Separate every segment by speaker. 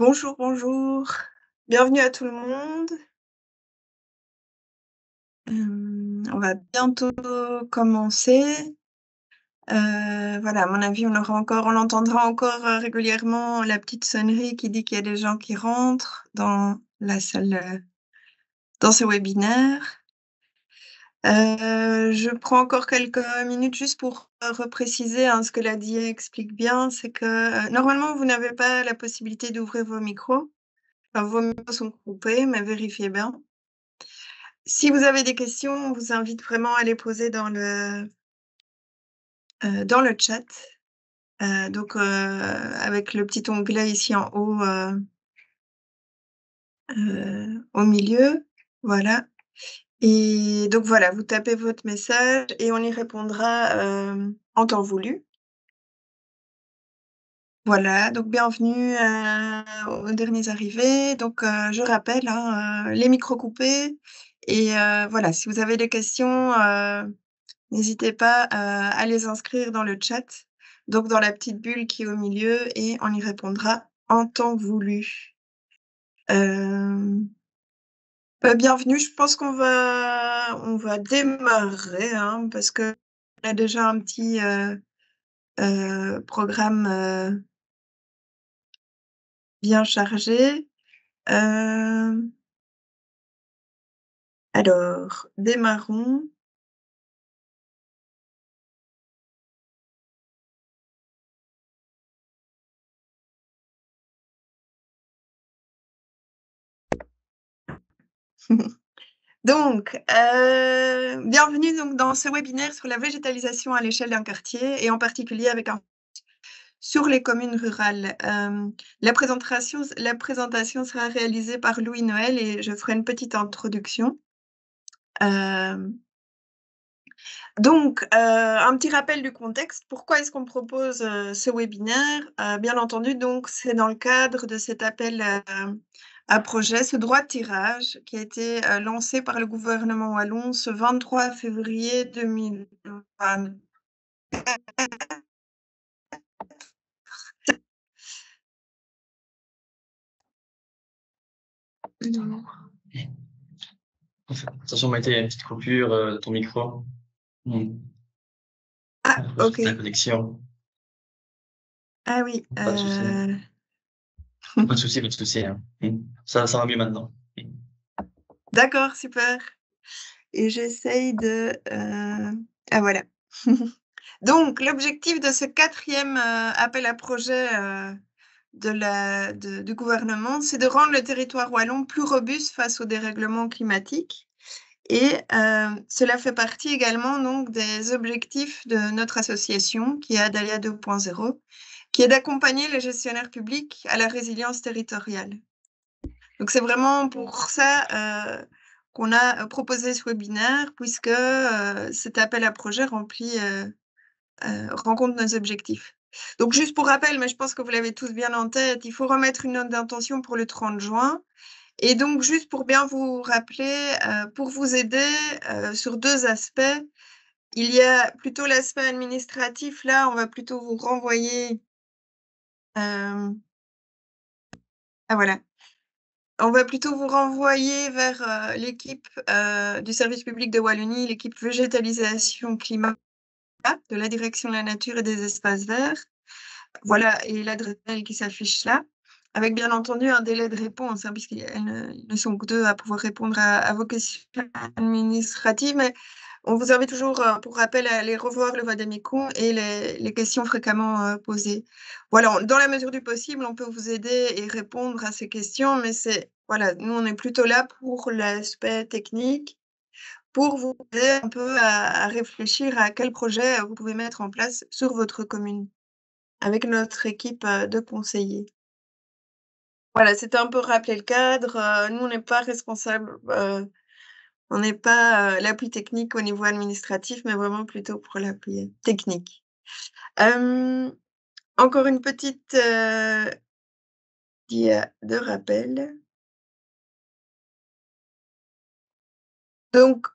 Speaker 1: Bonjour, bonjour. Bienvenue à tout le monde. On va bientôt commencer. Voilà, à mon avis, on entendra encore, régulièrement la petite sonnerie qui dit qu'il y a des gens qui rentrent dans la salle, dans ce webinaire. Je prends encore quelques minutes juste pour, repréciser, hein, ce que la DIA explique bien. C'est que, normalement, vous n'avez pas la possibilité d'ouvrir vos micros. Enfin, vos micros sont coupés, mais vérifiez bien. Si vous avez des questions, on vous invite vraiment à les poser dans le chat. Donc, avec le petit onglet ici en haut, au milieu, voilà. Et donc voilà, vous tapez votre message et on y répondra, en temps voulu. Voilà, donc bienvenue, aux derniers arrivés. Donc, je rappelle, hein, les micros coupés et voilà, si vous avez des questions, n'hésitez pas, à les inscrire dans le chat, donc dans la petite bulle qui est au milieu et on y répondra en temps voulu. Bienvenue, je pense qu'on va démarrer, hein, parce qu'on a déjà un petit, programme, bien chargé. Alors, démarrons. Donc, bienvenue donc dans ce webinaire sur la végétalisation à l'échelle d'un quartier et en particulier avec un sur les communes rurales. La présentation sera réalisée par Louis Noël et je ferai une petite introduction. Donc, un petit rappel du contexte. Pourquoi est-ce qu'on propose, ce webinaire? Bien entendu, donc, c'est dans le cadre de cet appel, à projet, ce droit de tirage qui a été, lancé par le gouvernement wallon ce 23 février 2020.
Speaker 2: Attention Maïté, il y a une petite coupure de ton micro.
Speaker 1: Ah, OK.
Speaker 2: La connexion.
Speaker 1: Ah oui,
Speaker 2: Pas de souci. Pas de souci, pas de souci, hein. Ça va mieux maintenant.
Speaker 1: D'accord, super et j'essaye de, ah voilà. Donc l'objectif de ce 4e, appel à projet, du gouvernement, c'est de rendre le territoire wallon plus robuste face au dérèglement climatique et cela fait partie également donc des objectifs de notre association qui est Adalia 2.0, qui est d'accompagner les gestionnaires publics à la résilience territoriale. Donc c'est vraiment pour ça, qu'on a, proposé ce webinaire puisque, cet appel à projet rencontre nos objectifs. Donc juste pour rappel, mais je pense que vous l'avez tous bien en tête, il faut remettre une note d'intention pour le 30 juin et donc juste pour bien vous rappeler, pour vous aider, sur 2 aspects, il y a plutôt l'aspect administratif. Là, on va plutôt vous renvoyer, hem ah voilà. On va plutôt vous renvoyer vers, l'équipe, du service public de Wallonie, l'équipe végétalisation climat de la direction de la nature et des espaces verts. Voilà et l'adresse mail qui s'affiche là, avec bien entendu un délai de réponse, hein, puisqu'ils ne sont que 2 à pouvoir répondre à vos questions administratives, mais on vous invite toujours, pour rappel, à aller revoir le vade-mecum et les questions fréquemment, posées. Voilà, dans la mesure du possible, on peut vous aider et répondre à ces questions, mais voilà, nous, on est plutôt là pour l'aspect technique, pour vous aider un peu à réfléchir à quel projet, vous pouvez mettre en place sur votre commune, avec notre équipe, de conseillers. Voilà, c'était un peu rappeler le cadre, nous, on n'est pas responsable, on n'est pas, l'appui technique au niveau administratif, mais vraiment plutôt pour l'appui, technique. Hem, Encore une petite, dia de rappel. Donc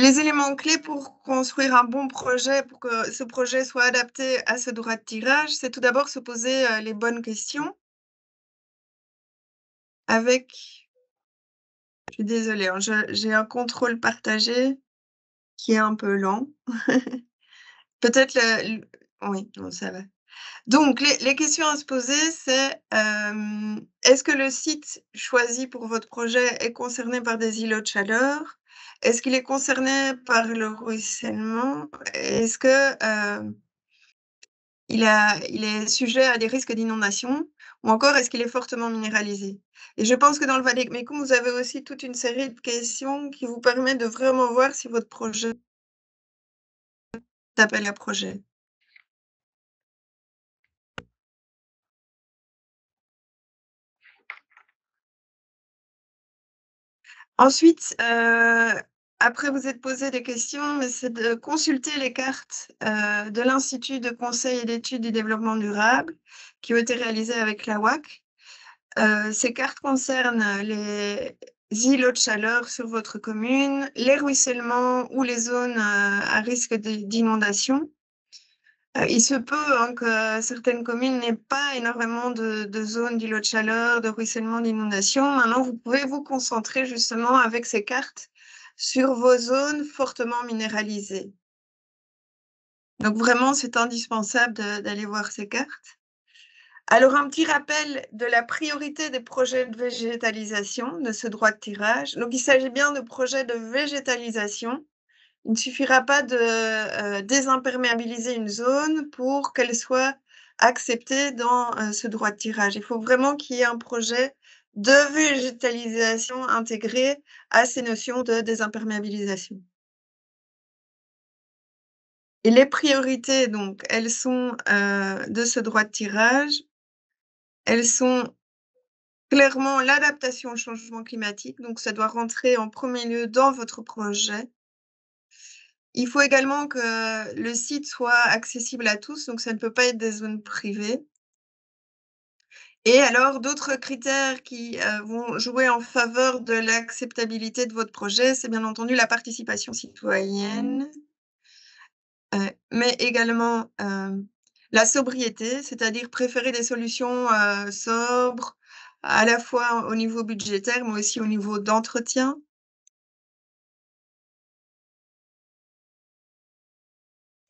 Speaker 1: les éléments clés pour construire un bon projet, pour que ce projet soit adapté à ce droit de tirage, c'est tout d'abord se poser, les bonnes questions. avec... Je suis désolée, hein, j'ai un contrôle partagé qui est un peu lent. Peut-être oui, non, ça va. Donc les questions à se poser, c'est, est-ce que le site choisi pour votre projet est concerné par des îlots de chaleur? Est-ce qu'il est concerné par le ruissellement? Est-ce que, il est sujet à des risques d'inondation? Ou encore est-ce qu'il est fortement minéralisé? Et je pense que dans le vade-mecum, vous avez aussi toute une série de questions qui vous permettent de vraiment voir si votre projet s'appelle à projet. Ensuite, après vous êtes posé des questions, mais c'est de consulter les cartes, de l'Institut de conseil et d'études du développement durable qui ont été réalisées avec la WAC. Ces cartes concernent les îlots de chaleur sur votre commune, les ruissellements ou les zones, à risque d'inondation. Il se peut, hein, que certaines communes n'aient pas énormément de zones d'îlots de chaleur, de ruissellement, d'inondation. Maintenant, vous pouvez vous concentrer justement avec ces cartes sur vos zones fortement minéralisées. Donc vraiment, c'est indispensable d'aller voir ces cartes. Alors, un petit rappel de la priorité des projets de végétalisation, de ce droit de tirage. Donc, il s'agit bien de projets de végétalisation. Il ne suffira pas de désimperméabiliser une zone pour qu'elle soit acceptée dans ce droit de tirage. Il faut vraiment qu'il y ait un projet de végétalisation intégré à ces notions de désimperméabilisation. Et les priorités, donc, elles sont de ce droit de tirage, elles sont clairement l'adaptation au changement climatique, donc ça doit rentrer en premier lieu dans votre projet. Il faut également que le site soit accessible à tous, donc ça ne peut pas être des zones privées. Et alors d'autres critères qui, vont jouer en faveur de l'acceptabilité de votre projet, c'est bien entendu la participation citoyenne, mais également, la sobriété, c'est-à-dire préférer des solutions, sobres, à la fois au niveau budgétaire, mais aussi au niveau d'entretien.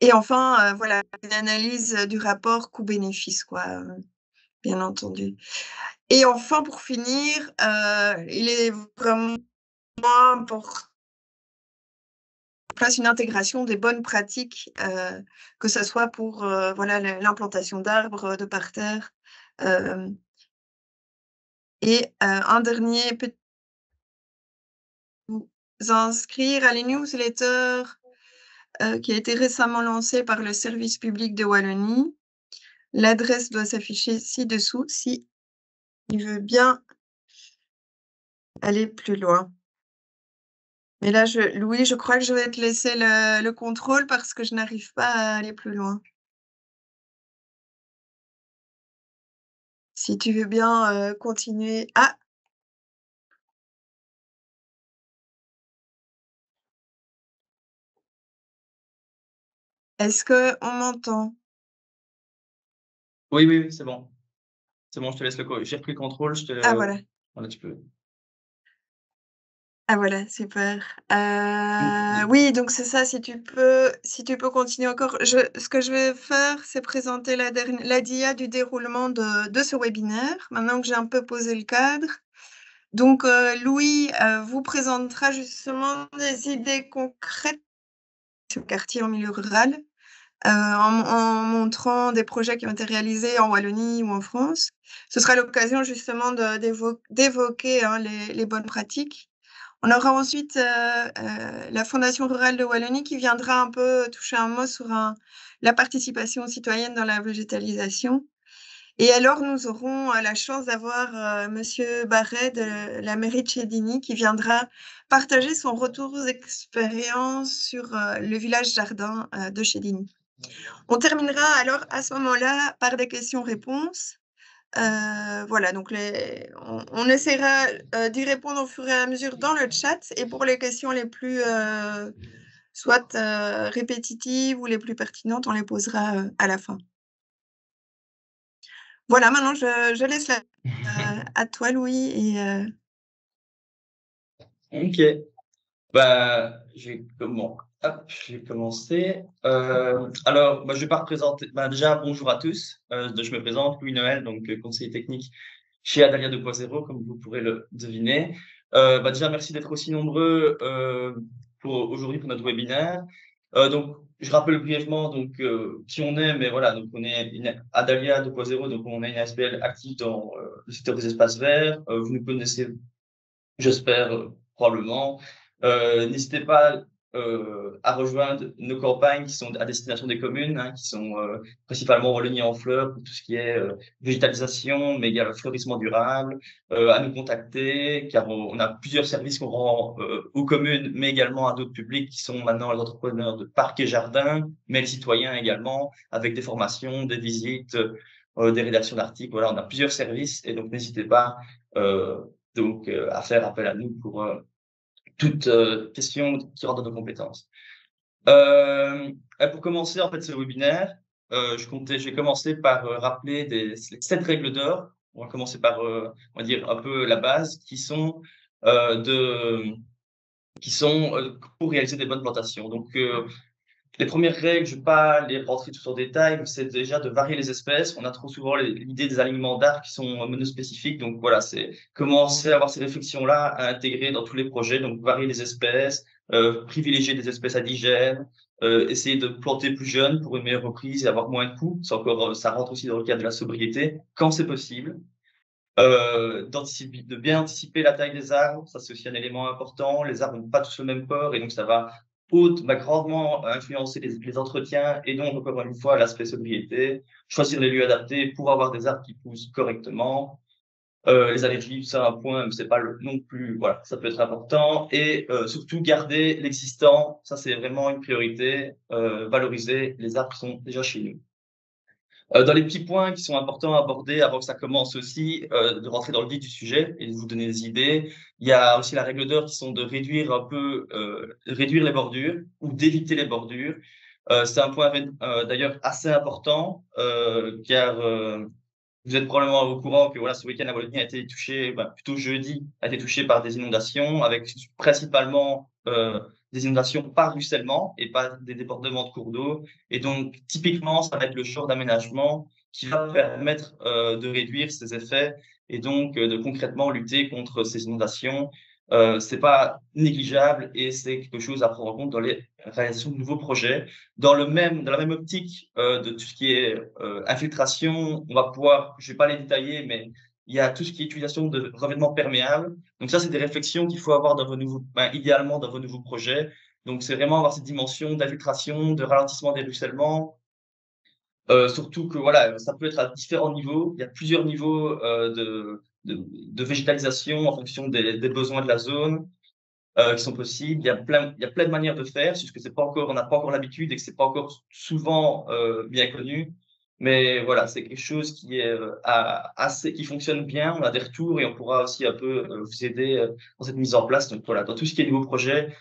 Speaker 1: Et enfin, voilà, une analyse, du rapport coût-bénéfice, quoi, bien entendu. Et enfin, pour finir, il est vraiment important place une intégration des bonnes pratiques, que ça soit pour, voilà, l'implantation d'arbres, de parterres, hem et un dernier peut vous inscrire à les newsletters, qui a été récemment lancée par le service public de Wallonie. L'adresse doit s'afficher ci-dessous si il veut bien aller plus loin. Mais là, Louis, je crois que je vais te laisser le contrôle parce que je n'arrive pas à aller plus loin. Si tu veux bien, continuer. Ah! Est-ce qu'on m'entend?
Speaker 2: Oui, oui, oui, c'est bon. C'est bon, je te laisse j'ai repris le contrôle,
Speaker 1: Ah voilà.
Speaker 2: voilà, tu peux.
Speaker 1: Ah voilà, super.
Speaker 2: Mmh.
Speaker 1: Oui, donc c'est ça, si tu peux continuer encore. Ce que je vais faire, c'est présenter la dia du déroulement de ce webinaire, maintenant que j'ai un peu posé le cadre. Donc, Louis, vous présentera justement des idées concrètes sur le quartier en milieu rural, en montrant des projets qui ont été réalisés en Wallonie ou en France. Ce sera l'occasion justement d'évoquer, hein, les bonnes pratiques. On aura ensuite, la Fondation rurale de Wallonie qui viendra un peu toucher un mot sur la participation citoyenne dans la végétalisation. Et alors nous aurons, la chance d'avoir, monsieur Barret de la mairie de Chédigny qui viendra partager son retour d'expérience sur, le village jardin, de Chédigny. On terminera alors à ce moment-là par des questions-réponses. Voilà, donc on essaiera, d'y répondre au fur et à mesure dans le chat et pour les questions les plus, soit, répétitives ou les plus pertinentes, on les posera, à la fin. Voilà, maintenant je laisse la à toi, Louis. Et,
Speaker 2: Ok. Bah, bon, hop, je vais commencer. Alors, bah, je vais pas représenter. Bah, déjà, bonjour à tous. Je me présente, Louis Noël, donc conseiller technique chez Adalia 2.0, comme vous pourrez le deviner. Bah, déjà, merci d'être aussi nombreux pour aujourd'hui pour notre webinaire. Donc, je rappelle brièvement donc qui on est, mais voilà, donc on est une Adalia 2.0, donc on est une SPL active dans le secteur des espaces verts. Vous nous connaissez, j'espère, probablement. N'hésitez pas à rejoindre nos campagnes qui sont à destination des communes, hein, qui sont principalement relignées en fleurs pour tout ce qui est végétalisation, mais également fleurissement durable, à nous contacter, car on a plusieurs services qu'on rend aux communes, mais également à d'autres publics qui sont maintenant les entrepreneurs de parcs et jardins, mais les citoyens également, avec des formations, des visites, des rédactions d'articles. Voilà, on a plusieurs services, et donc n'hésitez pas à faire appel à nous pour toute question qui rentre dans nos compétences. Pour commencer en fait ce webinaire, je vais commencer par rappeler les 7 règles d'or. On va commencer par on va dire un peu la base qui sont pour réaliser des bonnes plantations. Donc les premières règles, je ne vais pas les rentrer tous en détail, mais c'est déjà de varier les espèces. On a trop souvent l'idée des alignements d'arbres qui sont monospécifiques. Donc voilà, c'est commencer à avoir ces réflexions-là à intégrer dans tous les projets. Donc varier les espèces, privilégier des espèces indigènes, essayer de planter plus jeune pour une meilleure reprise et avoir moins de coûts. Ça rentre aussi dans le cadre de la sobriété quand c'est possible. De bien anticiper la taille des arbres, ça c'est aussi un élément important. Les arbres n'ont pas tous le même port et donc ça va grandement influencer les entretiens et donc encore une fois l'aspect sobriété. Choisir les lieux adaptés pour avoir des arbres qui poussent correctement. Les allergies, c'est un point, mais c'est pas non plus, voilà, ça peut être important. Et surtout garder l'existant, ça c'est vraiment une priorité. Valoriser les arbres qui sont déjà chez nous. Dans les petits points qui sont importants à aborder avant que ça commence aussi, de rentrer dans le vif du sujet et de vous donner des idées, il y a aussi la règle d'or qui sont de réduire un peu, réduire les bordures ou d'éviter les bordures. C'est un point d'ailleurs assez important car vous êtes probablement au courant que voilà, ce week-end, la Wallonie a été touché, plutôt jeudi, a été touché par des inondations, avec principalement des inondations par ruissellement et pas des débordements de cours d'eau. Et donc, typiquement, ça va être le genre d'aménagement qui va permettre de réduire ces effets et donc de concrètement lutter contre ces inondations. C'est pas négligeable et c'est quelque chose à prendre en compte dans les réalisations de nouveaux projets. Dans la même optique de tout ce qui est infiltration, on va pouvoir, je vais pas les détailler, mais il y a tout ce qui est utilisation de revêtements perméables. Donc ça, c'est des réflexions qu'il faut avoir idéalement dans vos nouveaux projets. Donc c'est vraiment avoir cette dimension d'infiltration, de ralentissement des ruissellements. Surtout que voilà, ça peut être à différents niveaux. Il y a plusieurs niveaux de végétalisation en fonction des besoins de la zone qui sont possibles. Il y a plein de manières de faire, c'est juste que on n'a pas encore l'habitude et que c'est pas encore souvent bien connu. Mais voilà, c'est quelque chose qui est qui fonctionne bien. On a des retours et on pourra aussi un peu vous aider dans cette mise en place. Donc voilà, dans tout ce qui est nouveau projet,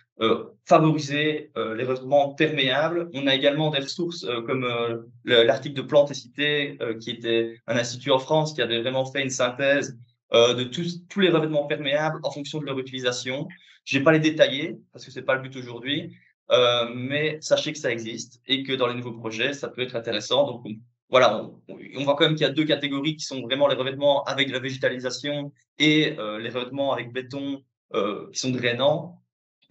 Speaker 2: favoriser les revêtements perméables. On a également des ressources comme l'article de Plantes et Cités, qui était un institut en France qui avait vraiment fait une synthèse de tous les revêtements perméables en fonction de leur utilisation. Je vais pas les détailler parce que c'est pas le but aujourd'hui, mais sachez que ça existe et que dans les nouveaux projets, ça peut être intéressant. Donc voilà, on voit quand même qu'il y a deux catégories qui sont vraiment les revêtements avec de la végétalisation et les revêtements avec béton qui sont drainants.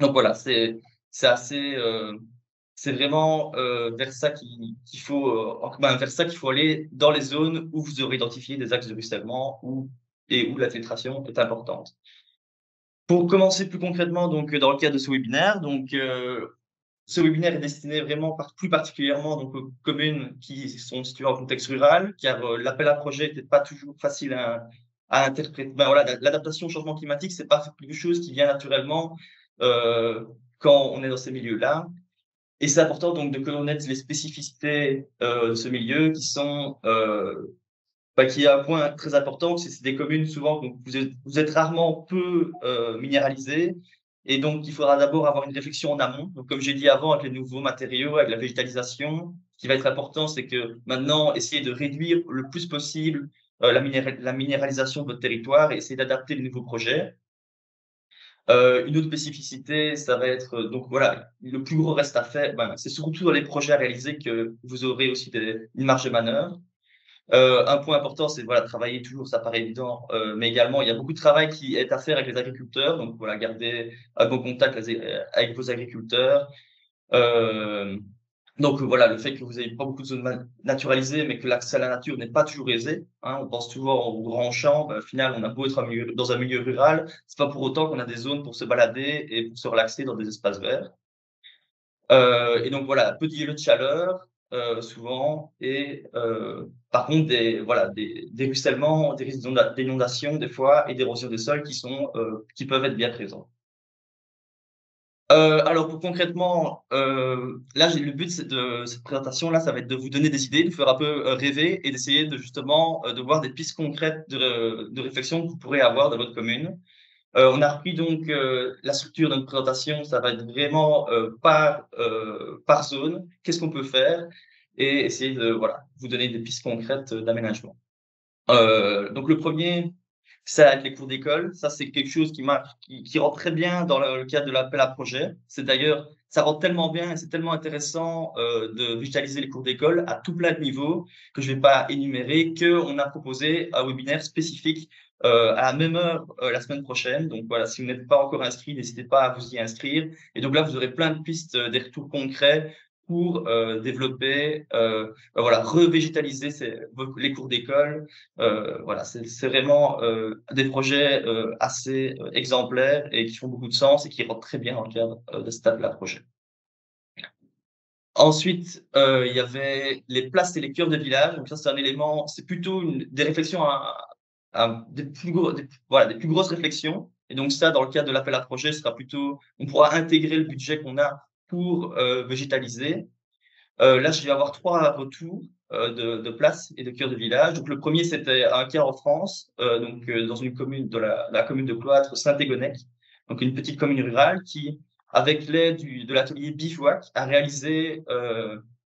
Speaker 2: Donc voilà, c'est assez c'est vraiment vers ça qu'il faut vers ça qu'il faut aller dans les zones où vous aurez identifié des axes de ruissellement où la filtration est importante. Pour commencer plus concrètement, donc dans le cadre de ce webinaire, donc ce webinaire est destiné vraiment plus particulièrement donc aux communes qui sont situées en contexte rural, car l'appel à projet n'était pas toujours facile à interpréter. Ben voilà, l'adaptation au changement climatique, c'est pas quelque chose qui vient naturellement quand on est dans ces milieux-là. Et c'est important donc de connaître les spécificités de ce milieu qui sont qui est un point très important, c'est des communes souvent donc vous êtes rarement peu minéralisées et donc il faudra d'abord avoir une réflexion en amont. Donc comme j'ai dit avant, avec les nouveaux matériaux, avec la végétalisation, ce qui va être important, c'est que maintenant essayer de réduire le plus possible la minéralisation de votre territoire et essayer d'adapter les nouveaux projets. Une autre spécificité, ça va être donc voilà, le plus gros reste à faire, ben, c'est surtout dans les projets à réaliser que vous aurez aussi une marge de manœuvre. Un point important, c'est voilà, travailler toujours, ça paraît évident, mais également il y a beaucoup de travail qui est à faire avec les agriculteurs, donc voilà, garder un bon contact avec vos agriculteurs. Euh, donc voilà, le fait que vous n'ayez pas beaucoup de zones naturalisées, mais que l'accès à la nature n'est pas toujours aisé. Hein, on pense toujours aux grands champs. Ben, au final, on a beau être dans un milieu rural, c'est pas pour autant qu'on a des zones pour se balader et pour se relaxer dans des espaces verts. Et donc voilà, petit lieu de chaleur, souvent, et par contre voilà, des ruissellements, des risques d'inondation des fois et d'érosion des sols qui peuvent être bien présents. Alors pour concrètement, là, le but de cette présentation-là, ça va être de vous donner des idées, de vous faire un peu rêver et d'essayer de justement de voir des pistes concrètes de réflexion que vous pourrez avoir dans votre commune. On a repris donc la structure de notre présentation, ça va être vraiment par zone, qu'est-ce qu'on peut faire et essayer de voilà, vous donner des pistes concrètes d'aménagement. Donc le premier, c'est avec les cours d'école. Ça, c'est quelque chose qui rentre très bien dans le cadre de l'appel à projet. C'est d'ailleurs, ça rentre tellement bien et c'est tellement intéressant de visualiser les cours d'école à tout plein de niveaux que je vais pas énumérer, qu'on a proposé un webinaire spécifique à la même heure la semaine prochaine. Donc voilà, si vous n'êtes pas encore inscrit, n'hésitez pas à vous y inscrire. Et donc là, vous aurez plein de pistes, des retours concrets pour développer, voilà, revégétaliser les cours d'école. Voilà, c'est vraiment des projets assez exemplaires et qui font beaucoup de sens et qui rentrent très bien dans le cadre de cet appel à projet. Ensuite, il y avait les places et les cœurs de village. Donc ça, c'est un élément, c'est plutôt des réflexions voilà, des plus grosses réflexions. Et donc ça, dans le cadre de l'appel à projet, sera plutôt, on pourra intégrer le budget qu'on a pour végétaliser. Là, je vais avoir 3 retours de places et de cœurs de village. Donc le premier, c'était un cas en France, dans une commune de la commune de Cloître, Saint-Égonnec, donc une petite commune rurale qui, avec l'aide de l'atelier Bivouac, a réalisé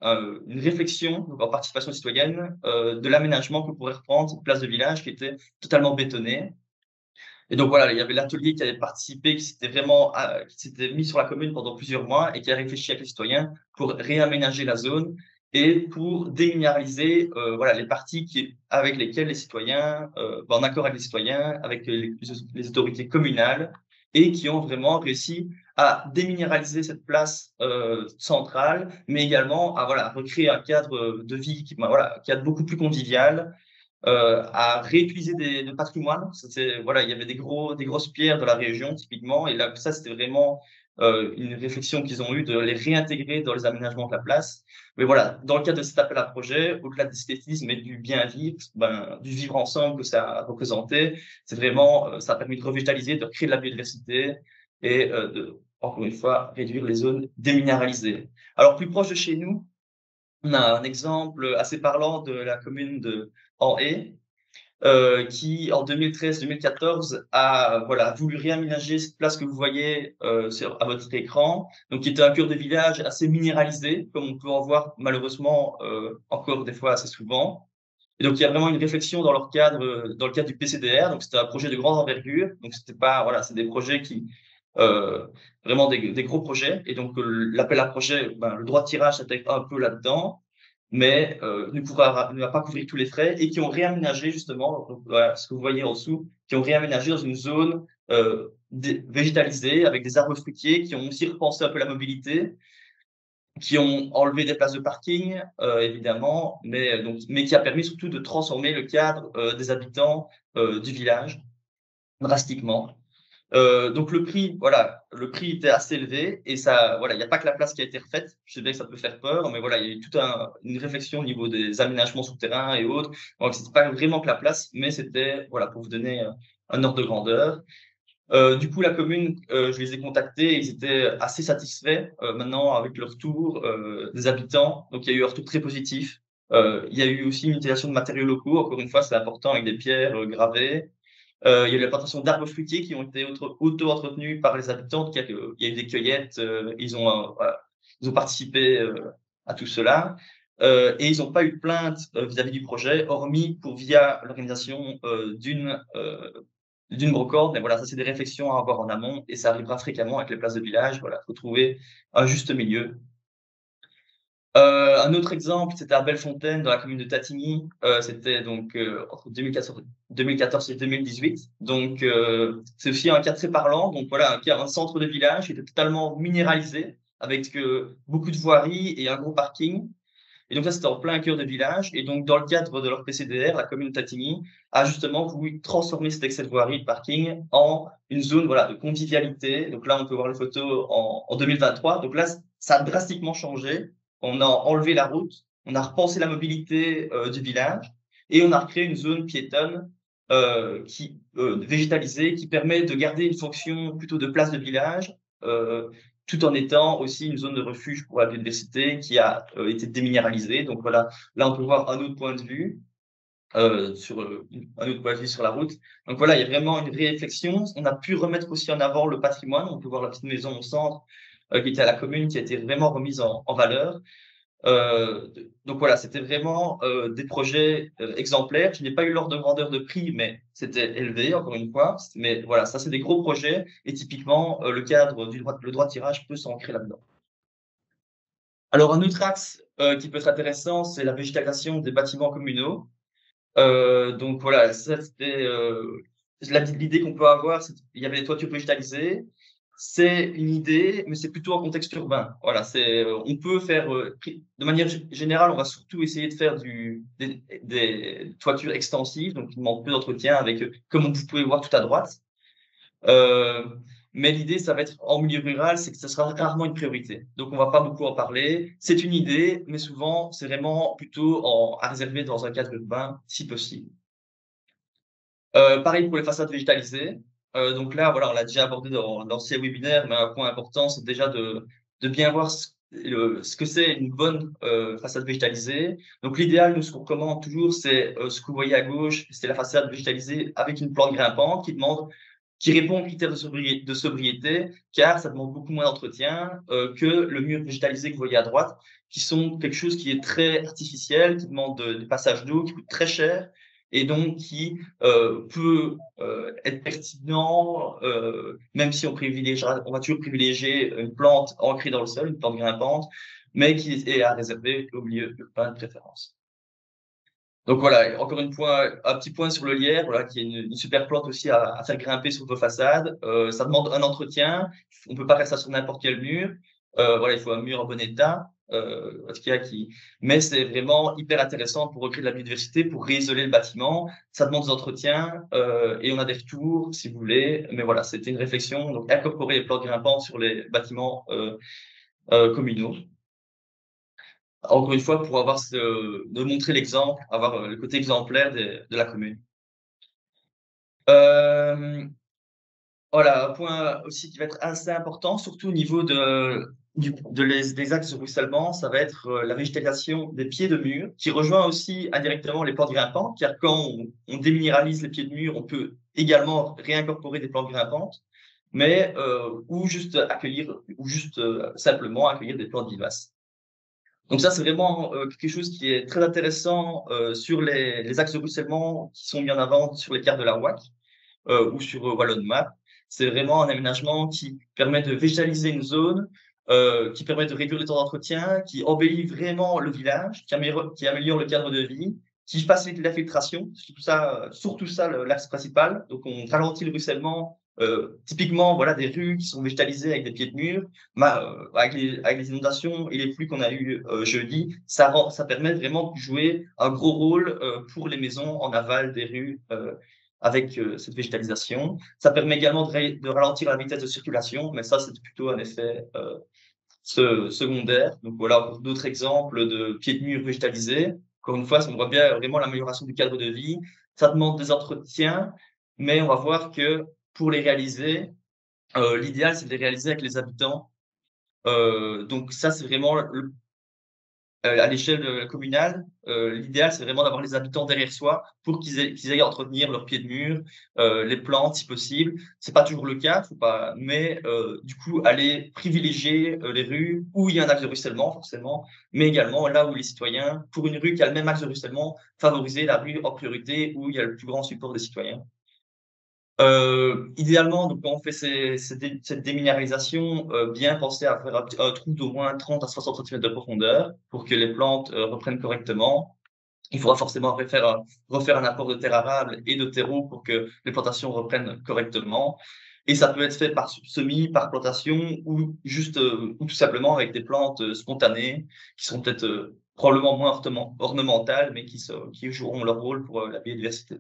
Speaker 2: une réflexion donc en participation citoyenne de l'aménagement que pourrait reprendre cette place de village qui était totalement bétonnée. Et donc voilà, il y avait l'atelier qui avait participé, qui s'était mis sur la commune pendant plusieurs mois et qui a réfléchi avec les citoyens pour réaménager la zone et pour déminéraliser voilà, les parties avec lesquelles les citoyens, en accord avec les citoyens, avec les autorités communales, et qui ont vraiment réussi à déminéraliser cette place centrale, mais également à voilà, recréer un cadre de vie qui, voilà, cadre beaucoup plus convivial, à réutiliser le patrimoine. Voilà, il y avait des grosses pierres de la région, typiquement, et là, ça, c'était vraiment une réflexion qu'ils ont eue de les réintégrer dans les aménagements de la place. Mais voilà, dans le cadre de cet appel à projet, au-delà de l'esthétisme et du bien vivre, du vivre ensemble que ça a représenté, c'est vraiment, ça a permis de revitaliser, de créer de la biodiversité et encore une fois, réduire les zones déminéralisées. Alors, plus proche de chez nous, on a un exemple assez parlant de la commune de Anhai, qui en 2013-2014 a voilà, voulu réaménager cette place que vous voyez à votre écran, donc qui était un cœur de village assez minéralisé, comme on peut en voir malheureusement encore des fois assez souvent. Et donc il y a vraiment une réflexion dans le cadre du PCDR, donc c'était un projet de grande envergure, donc c'était pas voilà, c'est des projets qui vraiment des gros projets, et donc l'appel à projet, le droit de tirage s'intègre un peu là-dedans, mais ne va pas couvrir tous les frais et qui ont réaménagé justement, donc, voilà, ce que vous voyez en dessous, qui ont réaménagé dans une zone végétalisée avec des arbres fruitiers, qui ont aussi repensé un peu la mobilité, qui ont enlevé des places de parking, évidemment, mais qui a permis surtout de transformer le cadre des habitants du village drastiquement. Donc le prix était assez élevé et ça, voilà, il n'y a pas que la place qui a été refaite. Je sais bien que ça peut faire peur, mais voilà, il y a eu toute une réflexion au niveau des aménagements souterrains et autres. Donc c'était pas vraiment que la place, mais c'était voilà pour vous donner un ordre de grandeur. Du coup, la commune, je les ai contactés, ils étaient assez satisfaits maintenant avec le retour des habitants. Donc il y a eu un retour très positif. Il y a eu aussi une utilisation de matériaux locaux. Encore une fois, c'est important avec des pierres gravées. Il y a eu la plantation d'arbres fruitiers qui ont été auto-entretenus par les habitants. Donc, il y a eu des cueillettes. Ils ont participé à tout cela. et ils n'ont pas eu de plainte vis-à-vis du projet, hormis via l'organisation d'une brocorde. Mais voilà, ça, c'est des réflexions à avoir en amont et ça arrivera fréquemment avec les places de village. Voilà, faut trouver un juste milieu. Un autre exemple, c'était à Bellefontaine, dans la commune de Tatigny. C'était donc entre 2014 et 2018. Donc, c'est aussi un cas très parlant. Donc voilà, un centre de village qui était totalement minéralisé, avec beaucoup de voiries et un gros parking. Et donc ça, c'était en plein cœur de village. Et donc, dans le cadre de leur PCDR, la commune de Tatigny a justement voulu transformer cet excès de voirie de parking en une zone, voilà, de convivialité. Donc là, on peut voir les photos en 2023. Donc là, ça a drastiquement changé. On a enlevé la route, on a repensé la mobilité du village et on a recréé une zone piétonne végétalisée qui permet de garder une fonction plutôt de place de village, tout en étant aussi une zone de refuge pour la biodiversité qui a été déminéralisée. Donc voilà, là on peut voir un autre point de vue un autre point de vue sur la route. Donc voilà, il y a vraiment une réflexion. On a pu remettre aussi en avant le patrimoine. On peut voir la petite maison au centre qui était à la commune, qui a été vraiment remise en valeur. Donc voilà, c'était vraiment des projets exemplaires. Je n'ai pas eu l'ordre de grandeur de prix, mais c'était élevé, encore une fois. Mais voilà, ça, c'est des gros projets. Et typiquement, le cadre le droit de tirage peut s'ancrer là-dedans. Alors, un autre axe qui peut être intéressant, c'est la végétalisation des bâtiments communaux. Donc voilà, ça, c'était l'idée qu'on peut avoir. Il y avait des toitures végétalisées. C'est une idée, mais c'est plutôt en contexte urbain. Voilà, on peut faire, de manière générale, on va surtout essayer de faire des toitures extensives, donc qui demandent peu d'entretien avec, comme vous pouvez voir tout à droite. Mais l'idée, ça va être en milieu rural, c'est que ça sera rarement une priorité. Donc, on va pas beaucoup en parler. C'est une idée, mais souvent, c'est vraiment plutôt à réserver dans un cadre urbain, si possible. Pareil pour les façades végétalisées. Donc là, voilà, on l'a déjà abordé dans l'ancien webinaire, mais un point important, c'est déjà de bien voir ce que c'est une bonne façade végétalisée. Donc l'idéal, nous, ce qu'on recommande toujours, c'est ce que vous voyez à gauche, c'est la façade végétalisée avec une plante grimpante qui répond aux critères de sobriété, car ça demande beaucoup moins d'entretien que le mur végétalisé que vous voyez à droite, qui sont quelque chose qui est très artificiel, qui demande du passage d'eau, qui coûte très cher, et donc qui peut être pertinent, même si on va toujours privilégier une plante ancrée dans le sol, une plante grimpante, mais qui est à réserver au milieu urbain de préférence. Donc voilà, encore une fois, un petit point sur le lierre, voilà, qui est une super plante aussi à faire grimper sur vos façades. Ça demande un entretien. On peut pas faire ça sur n'importe quel mur. Voilà, il faut un mur en bon état. En tout cas, mais c'est vraiment hyper intéressant pour recréer de la biodiversité, pour réisoler le bâtiment. Ça demande des entretiens et on a des retours si vous voulez. Mais voilà, c'était une réflexion. Donc incorporer les plantes grimpantes sur les bâtiments communaux. Encore une fois, pour de montrer l'exemple, avoir le côté exemplaire de la commune. Voilà, un point aussi qui va être assez important, surtout au niveau des axes de ruissellement, ça va être la végétalisation des pieds de mur, qui rejoint aussi indirectement les plantes grimpantes, car quand on déminéralise les pieds de mur, on peut également réincorporer des plantes grimpantes, mais ou juste simplement accueillir des plantes vivaces. Donc ça, c'est vraiment quelque chose qui est très intéressant sur les axes de ruissellement qui sont mis en avant sur les cartes de la WAC ou sur Wallon Map. C'est vraiment un aménagement qui permet de végétaliser une zone, qui permet de réduire les temps d'entretien, qui embellit vraiment le village, qui améliore le cadre de vie, qui facilite la filtration, surtout ça l'axe principal. Donc on ralentit le ruissellement. Typiquement, voilà des rues qui sont végétalisées avec des pieds de mur, avec les inondations et les pluies qu'on a eu jeudi, ça permet vraiment de jouer un gros rôle pour les maisons en aval des rues avec cette végétalisation. Ça permet également de ralentir la vitesse de circulation, mais ça, c'est plutôt un effet secondaire. Donc voilà, d'autres exemples de pieds de mur végétalisés. Encore une fois, on voit bien vraiment l'amélioration du cadre de vie. Ça demande des entretiens, mais on va voir que pour les réaliser, l'idéal, c'est de les réaliser avec les habitants. Donc ça, c'est vraiment à l'échelle communale, l'idéal, c'est vraiment d'avoir les habitants derrière soi pour qu'ils aillent entretenir leurs pieds de mur, les plantes si possible. C'est pas toujours le cas, faut pas, mais du coup, aller privilégier les rues où il y a un axe de ruissellement, forcément, mais également là où les citoyens, pour une rue qui a le même axe de ruissellement, favoriser la rue en priorité où il y a le plus grand support des citoyens. Idéalement, donc, quand on fait cette déminéralisation, bien penser à faire un trou d'au moins 30 à 60 centimètres de profondeur pour que les plantes reprennent correctement. Il faudra forcément refaire un apport de terre arable et de terreau pour que les plantations reprennent correctement. Et ça peut être fait par semis, par plantation ou juste, ou tout simplement avec des plantes spontanées qui sont peut-être probablement moins ornementales, mais qui joueront leur rôle pour la biodiversité.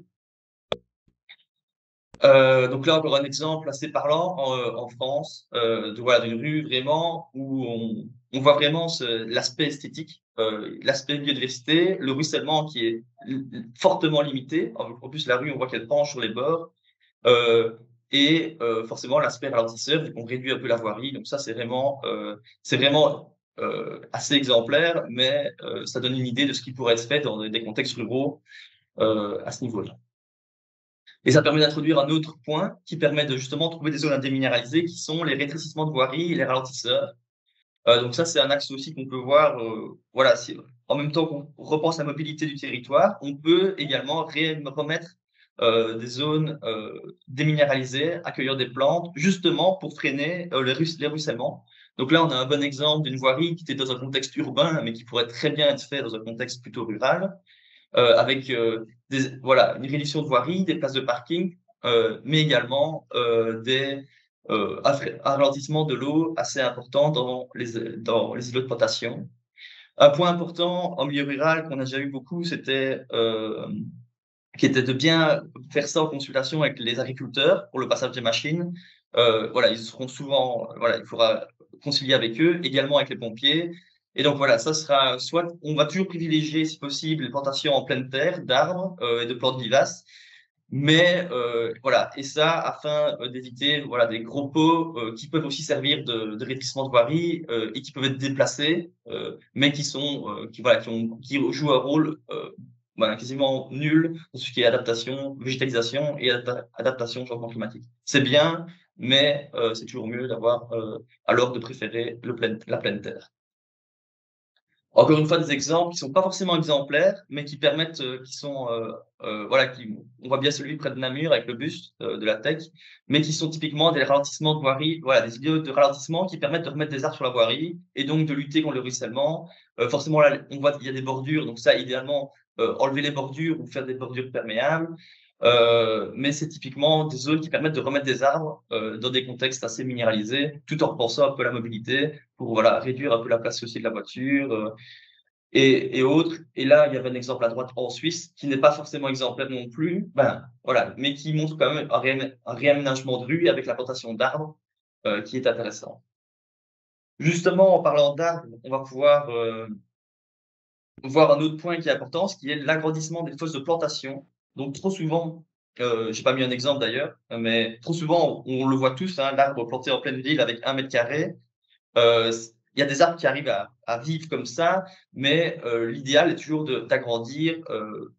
Speaker 2: Donc là, encore un exemple assez parlant en France, voilà, d'une rue vraiment où on voit vraiment l'aspect esthétique, l'aspect biodiversité, le ruissellement qui est fortement limité. En plus, la rue, on voit qu'elle penche sur les bords, et forcément l'aspect ralentisseur, on réduit un peu la voirie. Donc ça, c'est vraiment assez exemplaire, mais ça donne une idée de ce qui pourrait être fait dans des contextes ruraux à ce niveau-là. Et ça permet d'introduire un autre point qui permet de justement trouver des zones à déminéraliser qui sont les rétrécissements de voirie et les ralentisseurs. Donc ça, c'est un axe aussi qu'on peut voir. Voilà, si, en même temps qu'on repense la mobilité du territoire, on peut également remettre des zones déminéralisées, accueillir des plantes, justement pour freiner les ruissellements. Donc là, on a un bon exemple d'une voirie qui était dans un contexte urbain, mais qui pourrait très bien être fait dans un contexte plutôt rural. Avec voilà, une réduction de voirie, des places de parking, mais également un ralentissement de l'eau assez important dans les îlots de plantation. Un point important en milieu rural qu'on a déjà eu beaucoup, qui était de bien faire ça en consultation avec les agriculteurs pour le passage des machines. Voilà, ils seront souvent, voilà, il faudra concilier avec eux, également avec les pompiers. Et donc voilà, ça sera soit on va toujours privilégier, si possible, les plantations en pleine terre d'arbres et de plantes vivaces, mais voilà, et ça afin d'éviter voilà des gros pots qui peuvent aussi servir de rétrécissement de voirie et qui peuvent être déplacés, mais qui jouent un rôle voilà, quasiment nul pour ce qui est adaptation, végétalisation et adaptation au changement climatique. C'est bien, mais c'est toujours mieux d'avoir alors de préférer la pleine terre. Encore une fois, des exemples qui sont pas forcément exemplaires, mais qui permettent, voilà, on voit bien celui près de Namur avec le buste de la tech, mais qui sont typiquement des ralentissements de voirie, voilà, des idées de ralentissement qui permettent de remettre des arbres sur la voirie et donc de lutter contre le ruissellement. Forcément, là, on voit qu'il y a des bordures, donc ça, idéalement, enlever les bordures ou faire des bordures perméables. Mais c'est typiquement des zones qui permettent de remettre des arbres dans des contextes assez minéralisés, tout en repensant un peu la mobilité pour voilà réduire un peu la place aussi de la voiture et autres. Et là, il y avait un exemple à droite en Suisse qui n'est pas forcément exemplaire non plus, ben voilà, mais qui montre quand même un réaménagement de rue avec la plantation d'arbres qui est intéressant. Justement, en parlant d'arbres, on va pouvoir voir un autre point qui est important, ce qui est l'agrandissement des fosses de plantation. Donc trop souvent, j'ai pas mis un exemple d'ailleurs, mais trop souvent, on le voit tous, hein, l'arbre planté en pleine ville avec 1 mètre carré. Il y a des arbres qui arrivent à vivre comme ça, mais l'idéal est toujours d'agrandir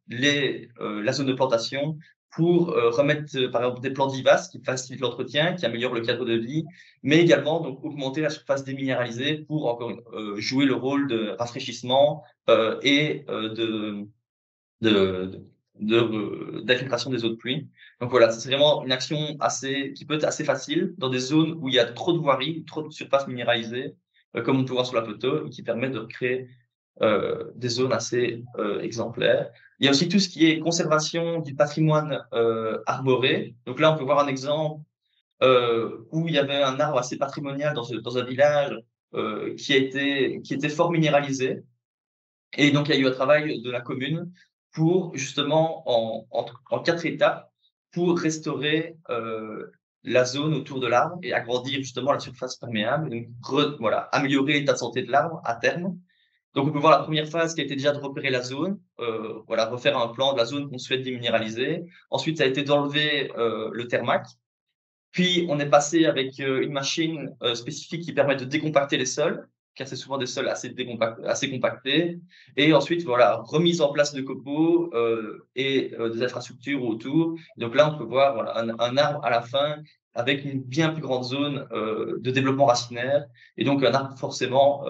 Speaker 2: la zone de plantation pour remettre, par exemple, des plantes vivaces qui facilitent l'entretien, qui améliorent le cadre de vie, mais également donc augmenter la surface déminéralisée pour encore jouer le rôle de rafraîchissement et d'infiltration des eaux de pluie. Donc voilà, c'est vraiment une action qui peut être assez facile dans des zones où il y a trop de voirie, trop de surface minéralisée, comme on peut voir sur la photo, et qui permet de créer des zones assez exemplaires. Il y a aussi tout ce qui est conservation du patrimoine arboré. Donc là, on peut voir un exemple où il y avait un arbre assez patrimonial dans un village qui était fort minéralisé. Et donc, il y a eu un travail de la commune pour justement, en 4 étapes, pour restaurer la zone autour de l'arbre et agrandir justement la surface perméable. Et donc, voilà, améliorer l'état de santé de l'arbre à terme. Donc, on peut voir la première phase qui a été déjà de repérer la zone, voilà, refaire un plan de la zone qu'on souhaite déminéraliser. Ensuite, ça a été d'enlever le thermac. Puis, on est passé avec une machine spécifique qui permet de décompacter les sols car c'est souvent des sols assez compactés. Et ensuite, voilà, remise en place de copeaux et des infrastructures autour. Donc là, on peut voir voilà, un arbre à la fin avec une bien plus grande zone de développement racinaire, et donc un arbre forcément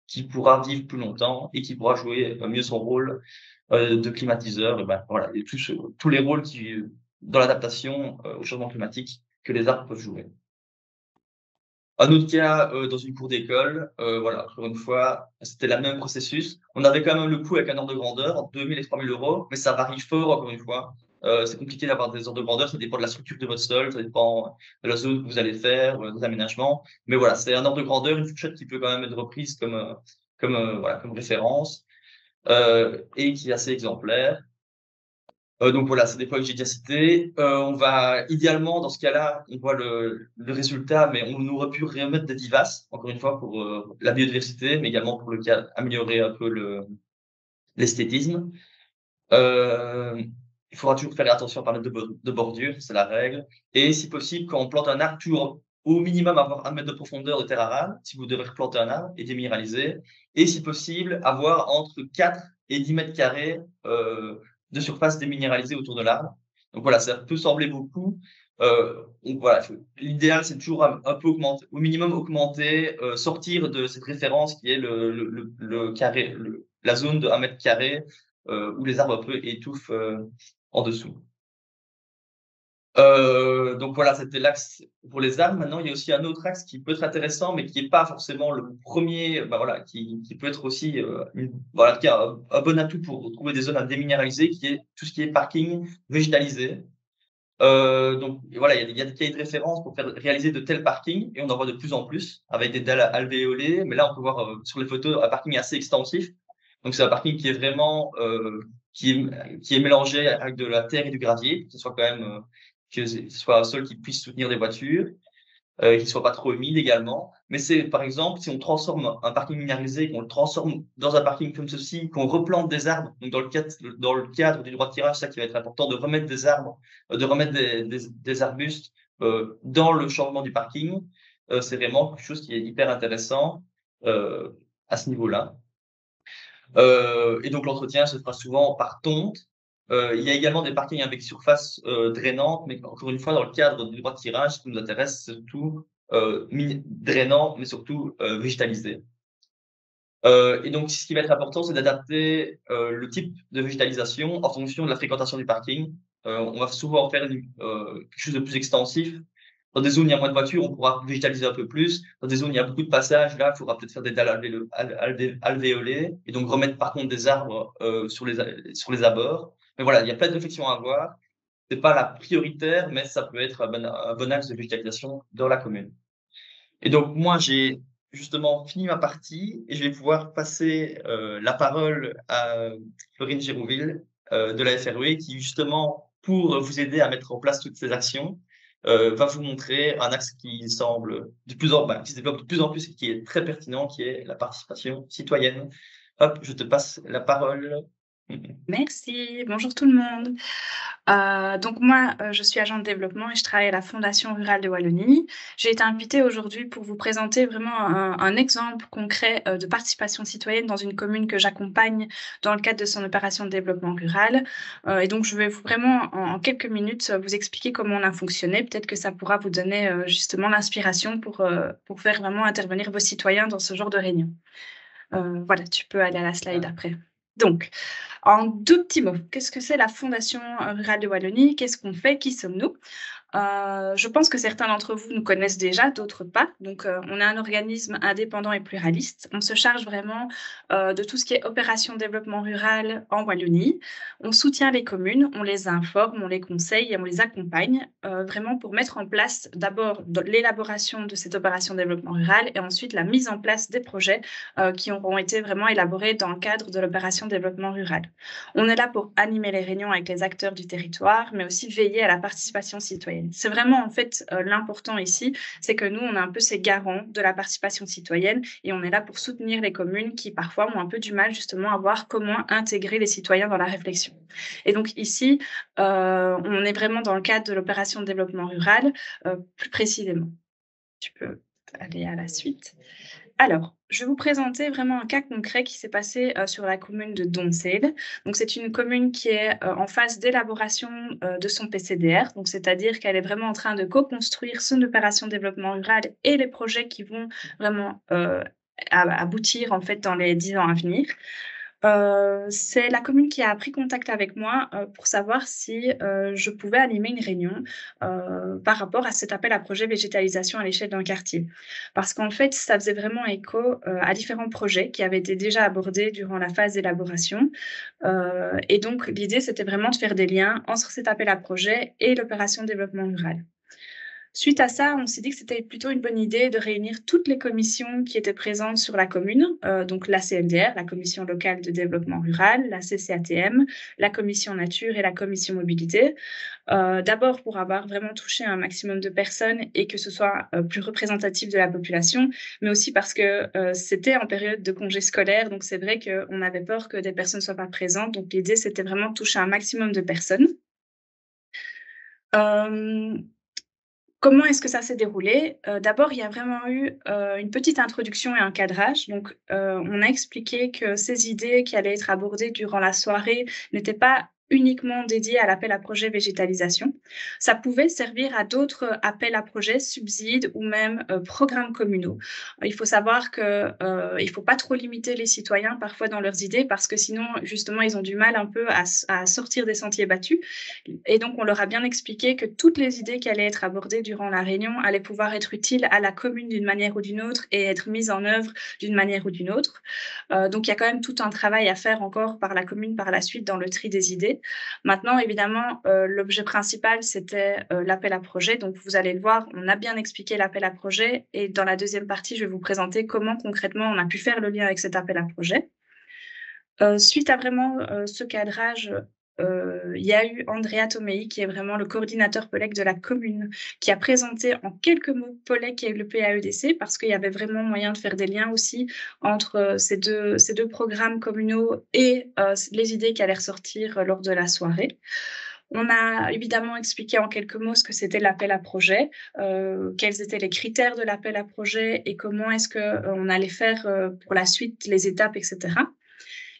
Speaker 2: qui pourra vivre plus longtemps et qui pourra jouer mieux son rôle de climatiseur, et ben, voilà, et tous les rôles dans l'adaptation au changement climatique que les arbres peuvent jouer. Un autre cas, dans une cour d'école, voilà, encore une fois, c'était le même processus. On avait quand même le coût avec un ordre de grandeur, entre 2 000 et 3 000 €, mais ça varie fort, encore une fois. C'est compliqué d'avoir des ordres de grandeur, ça dépend de la structure de votre sol, ça dépend de la zone que vous allez faire, des aménagements. Mais voilà, c'est un ordre de grandeur, une fourchette qui peut quand même être reprise voilà, comme référence, et qui est assez exemplaire. Donc voilà, c'est des points que j'ai déjà cités. On va idéalement, dans ce cas-là, on voit le résultat, mais on aurait pu remettre des vivaces, encore une fois, pour la biodiversité, mais également pour améliorer un peu l'esthétisme. Il faudra toujours faire attention à parler de bordure, c'est la règle. Et si possible, quand on plante un arbre, toujours au minimum avoir 1 mètre de profondeur de terre arable, si vous devez replanter un arbre et déminéraliser. Et si possible, avoir entre 4 et 10 mètres carrés de surface déminéralisée autour de l'arbre. Donc voilà, ça peut sembler beaucoup. Donc voilà, l'idéal, c'est toujours un peu augmenter, au minimum augmenter, sortir de cette référence qui est le carré, la zone de 1 mètre carré, où les arbres un peu étouffent en dessous. Donc voilà, c'était l'axe pour les arbres. Maintenant, il y a aussi un autre axe qui peut être intéressant, mais qui n'est pas forcément le premier, bah voilà, qui peut être aussi voilà, qui a un bon atout pour trouver des zones à déminéraliser, qui est tout ce qui est parking végétalisé. Donc voilà, il y a des cahiers de référence pour faire réaliser de tels parkings, et on en voit de plus en plus avec des dalles alvéolées. Mais là, on peut voir sur les photos un parking assez extensif. Donc c'est un parking qui est vraiment qui est mélangé avec de la terre et du gravier, que ce soit quand même que ce soit un sol qui puisse soutenir des voitures, qui soit pas trop humide également. Mais c'est, par exemple, si on transforme un parking minéralisé, qu'on le transforme dans un parking comme ceci, qu'on replante des arbres, donc dans le cadre du droit de tirage, ça qui va être important, de remettre des arbres, de remettre des arbustes dans le changement du parking, c'est vraiment quelque chose qui est hyper intéressant à ce niveau-là. Et donc l'entretien se fera souvent par tonte. Il y a également des parkings avec surface drainante, mais encore une fois, dans le cadre du droit de tirage, ce qui nous intéresse, c'est surtout drainant, mais surtout végétalisé. Et donc, ce qui va être important, c'est d'adapter le type de végétalisation en fonction de la fréquentation du parking. On va souvent faire quelque chose de plus extensif. Dans des zones où il y a moins de voitures, on pourra végétaliser un peu plus. Dans des zones où il y a beaucoup de passages, là, il faudra peut-être faire des dalles alvéolées, et donc remettre par contre des arbres sur les abords. Mais voilà, il y a plein de réflexions à avoir. C'est pas la prioritaire, mais ça peut être un bon axe de végétalisation dans la commune. Et donc moi, j'ai justement fini ma partie, et je vais pouvoir passer la parole à Florine Gérouville de la FRE, qui justement, pour vous aider à mettre en place toutes ces actions, va vous montrer un axe qui semble qui se développe de plus en plus et qui est très pertinent, qui est la participation citoyenne. Hop, je te passe la parole.
Speaker 3: Merci, bonjour tout le monde. Donc moi, je suis agent de développement et je travaille à la Fondation rurale de Wallonie. J'ai été invitée aujourd'hui pour vous présenter vraiment un exemple concret de participation citoyenne dans une commune que j'accompagne dans le cadre de son opération de développement rural. Et donc je vais vraiment en quelques minutes vous expliquer comment on a fonctionné. Peut-être que ça pourra vous donner justement l'inspiration pour faire vraiment intervenir vos citoyens dans ce genre de réunion. Voilà, tu peux aller à la slide après. Donc, en 2 petits mots, qu'est-ce que c'est la Fondation rurale de Wallonie? Qu'est-ce qu'on fait? Qui sommes-nous? Je pense que certains d'entre vous nous connaissent déjà, d'autres pas. Donc, on est un organisme indépendant et pluraliste. On se charge vraiment de tout ce qui est opération de développement rural en Wallonie. On soutient les communes, on les informe, on les conseille et on les accompagne vraiment pour mettre en place d'abord l'élaboration de cette opération de développement rural et ensuite la mise en place des projets qui auront été vraiment élaborés dans le cadre de l'opération de développement rural. On est là pour animer les réunions avec les acteurs du territoire, mais aussi veiller à la participation citoyenne. C'est vraiment en fait l'important ici, c'est que nous, on est un peu ces garants de la participation citoyenne et on est là pour soutenir les communes qui parfois ont un peu du mal justement à voir comment intégrer les citoyens dans la réflexion. Et donc ici, on est vraiment dans le cadre de l'opération de développement rural, plus précisément. Tu peux aller à la suite. Alors, je vais vous présenter vraiment un cas concret qui s'est passé, sur la commune de Donzelle. Donc c'est une commune qui est, en phase d'élaboration, de son PCDR, donc c'est-à-dire qu'elle est vraiment en train de co-construire son opération développement rural et les projets qui vont vraiment, aboutir en fait dans les 10 ans à venir. C'est la commune qui a pris contact avec moi, pour savoir si, je pouvais animer une réunion, par rapport à cet appel à projet végétalisation à l'échelle d'un quartier. Parce qu'en fait, ça faisait vraiment écho, à différents projets qui avaient été déjà abordés durant la phase d'élaboration. Et donc l'idée, c'était vraiment de faire des liens entre cet appel à projet et l'opération développement rural. Suite à ça, on s'est dit que c'était plutôt une bonne idée de réunir toutes les commissions qui étaient présentes sur la commune, donc la CLDR, la Commission locale de développement rural, la CCATM, la Commission nature et la Commission mobilité. D'abord pour avoir vraiment touché un maximum de personnes et que ce soit, plus représentatif de la population, mais aussi parce que, c'était en période de congé scolaire, donc c'est vrai qu'on avait peur que des personnes ne soient pas présentes. Donc l'idée, c'était vraiment de toucher un maximum de personnes. Hem Comment est-ce que ça s'est déroulé? D'abord, il y a vraiment eu, une petite introduction et un cadrage. Donc, on a expliqué que ces idées qui allaient être abordées durant la soirée n'étaient pas uniquement dédiées à l'appel à projet végétalisation. Ça pouvait servir à d'autres, appels à projets, subsides ou même, programmes communaux. Il faut savoir que, il faut pas trop limiter les citoyens parfois dans leurs idées parce que sinon, justement, ils ont du mal un peu à sortir des sentiers battus. Et donc, on leur a bien expliqué que toutes les idées qui allaient être abordées durant la réunion allaient pouvoir être utiles à la commune d'une manière ou d'une autre et être mises en œuvre d'une manière ou d'une autre. Donc, il y a quand même tout un travail à faire encore par la commune par la suite dans le tri des idées. Maintenant, évidemment, l'objet principal, c'était l'appel à projet. Donc, vous allez le voir, on a bien expliqué l'appel à projet. Et dans la deuxième partie, je vais vous présenter comment concrètement on a pu faire le lien avec cet appel à projet. Suite à vraiment, ce cadrage, il y a eu Andrea Tomei, qui est vraiment le coordinateur POLEC de la commune, qui a présenté en quelques mots POLEC et le PAEDC, parce qu'il y avait vraiment moyen de faire des liens aussi entre, ces deux programmes communaux et les idées qui allaient ressortir, lors de la soirée. On a évidemment expliqué en quelques mots ce que c'était l'appel à projet, quels étaient les critères de l'appel à projet et comment est-ce que, on allait faire, pour la suite, les étapes et cetera.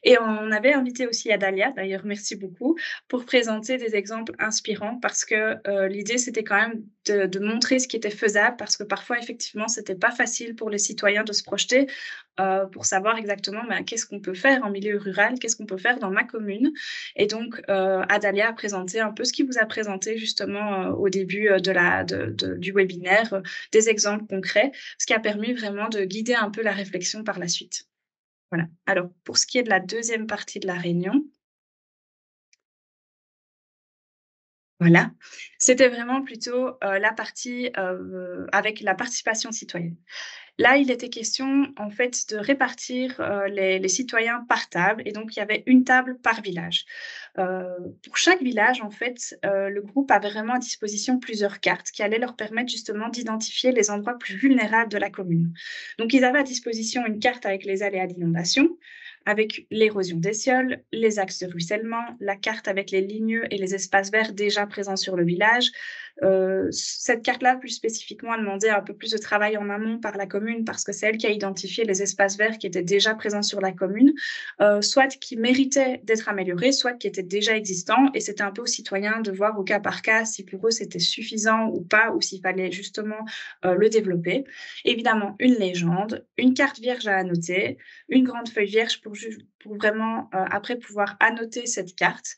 Speaker 3: Et on avait invité aussi Adalia, d'ailleurs merci beaucoup, pour présenter des exemples inspirants parce que, l'idée c'était quand même de montrer ce qui était faisable parce que parfois effectivement c'était pas facile pour les citoyens de se projeter, pour savoir exactement, ben, qu'est-ce qu'on peut faire en milieu rural? Qu'est-ce qu'on peut faire dans ma commune? Et donc, Adalia a présenté un peu ce qu'il vous a présenté justement, au début, du webinaire, des exemples concrets, ce qui a permis vraiment de guider un peu la réflexion par la suite. Voilà. Alors, pour ce qui est de la deuxième partie de la réunion, voilà, c'était vraiment plutôt, la partie, avec la participation citoyenne. Là, il était question, en fait, de répartir, les citoyens par table et donc il y avait une table par village. Pour chaque village, en fait, le groupe avait vraiment à disposition plusieurs cartes qui allaient leur permettre justement d'identifier les endroits plus vulnérables de la commune. Donc ils avaient à disposition une carte avec les aléas d'inondation, avec l'érosion des sols, les axes de ruissellement, la carte avec les lignes et les espaces verts déjà présents sur le village. Cette carte-là, plus spécifiquement, a demandé un peu plus de travail en amont par la commune parce que c'est elle qui a identifié les espaces verts qui étaient déjà présents sur la commune, soit qui méritaient d'être améliorés, soit qui étaient déjà existants. Et c'était un peu aux citoyens de voir au cas par cas si pour eux c'était suffisant ou pas, ou s'il fallait justement le développer. Évidemment, une légende, une carte vierge à annoter, une grande feuille vierge pour vraiment après pouvoir annoter cette carte,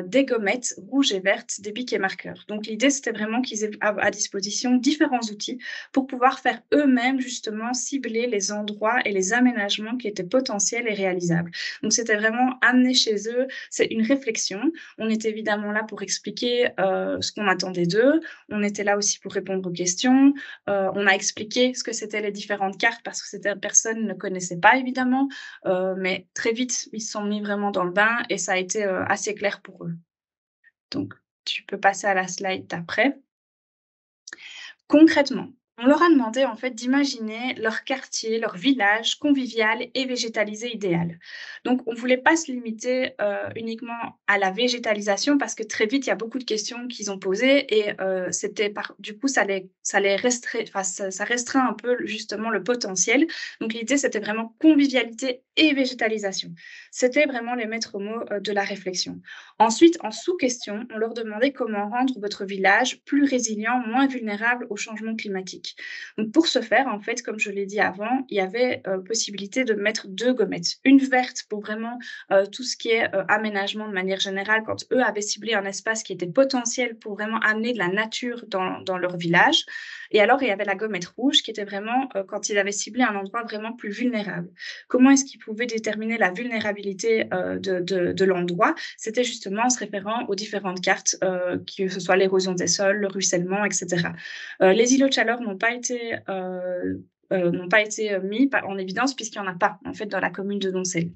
Speaker 3: des gommettes rouges et vertes, des bics et marqueurs. Donc l'idée, c'était vraiment qu'ils aient à disposition différents outils pour pouvoir faire eux-mêmes justement cibler les endroits et les aménagements qui étaient potentiels et réalisables. Donc c'était vraiment amener chez eux, c'est une réflexion. On était évidemment là pour expliquer ce qu'on attendait d'eux. On était là aussi pour répondre aux questions. On a expliqué ce que c'était les différentes cartes parce que certaines personnes ne connaissaient pas évidemment, mais très vite, ils se sont mis vraiment dans le bain et ça a été assez clair pour eux. Donc, tu peux passer à la slide d'après. Concrètement, on leur a demandé en fait d'imaginer leur quartier, leur village convivial et végétalisé idéal. Donc on ne voulait pas se limiter uniquement à la végétalisation parce que très vite il y a beaucoup de questions qu'ils ont posées et du coup ça restreint un peu justement le potentiel. Donc l'idée c'était vraiment convivialité et végétalisation. C'était vraiment les maîtres mots de la réflexion. Ensuite, en sous-question, on leur demandait comment rendre votre village plus résilient, moins vulnérable au changement climatique. Donc pour ce faire, en fait, comme je l'ai dit avant, il y avait possibilité de mettre 2 gommettes. Une verte pour vraiment tout ce qui est aménagement de manière générale, quand eux avaient ciblé un espace qui était potentiel pour vraiment amener de la nature dans leur village. Et alors, il y avait la gommette rouge qui était vraiment quand ils avaient ciblé un endroit vraiment plus vulnérable. Comment est-ce qu'ils pouvaient déterminer la vulnérabilité de l'endroit? C'était justement en se référant aux différentes cartes, que ce soit l'érosion des sols, le ruissellement, etc. Les îlots de chaleur n'ont pas été mis en évidence puisqu'il n'y en a pas en fait dans la commune de Doncel.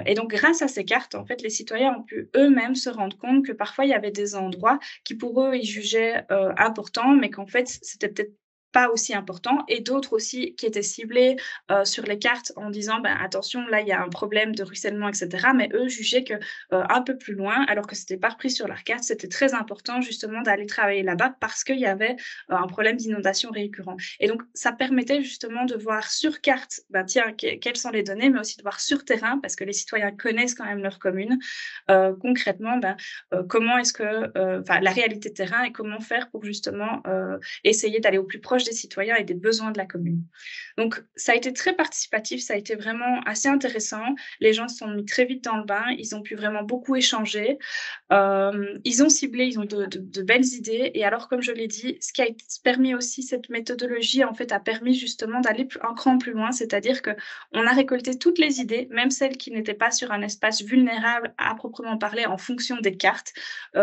Speaker 3: Et donc grâce à ces cartes, en fait, les citoyens ont pu eux-mêmes se rendre compte que parfois il y avait des endroits qui pour eux ils jugeaient importants, mais qu'en fait c'était peut-être pas aussi important, et d'autres aussi qui étaient ciblés sur les cartes en disant ben, attention, là il y a un problème de ruissellement, etc. Mais eux jugeaient que un peu plus loin, alors que c'était pas repris sur leur carte, c'était très important justement d'aller travailler là-bas parce qu'il y avait un problème d'inondation récurrent. Et donc ça permettait justement de voir sur carte, ben, tiens, quelles sont les données, mais aussi de voir sur terrain, parce que les citoyens connaissent quand même leur commune, concrètement, ben, comment est-ce que, la réalité de terrain et comment faire pour justement essayer d'aller au plus proche des citoyens et des besoins de la commune. Donc, ça a été très participatif, ça a été vraiment assez intéressant. Les gens se sont mis très vite dans le bain, ils ont pu vraiment beaucoup échanger. Ils ont ciblé, ils ont de belles idées. Et alors, comme je l'ai dit, ce qui a permis aussi, cette méthodologie, en fait, a permis justement d'aller un cran plus loin, c'est-à-dire qu'on a récolté toutes les idées, même celles qui n'étaient pas sur un espace vulnérable à proprement parler en fonction des cartes.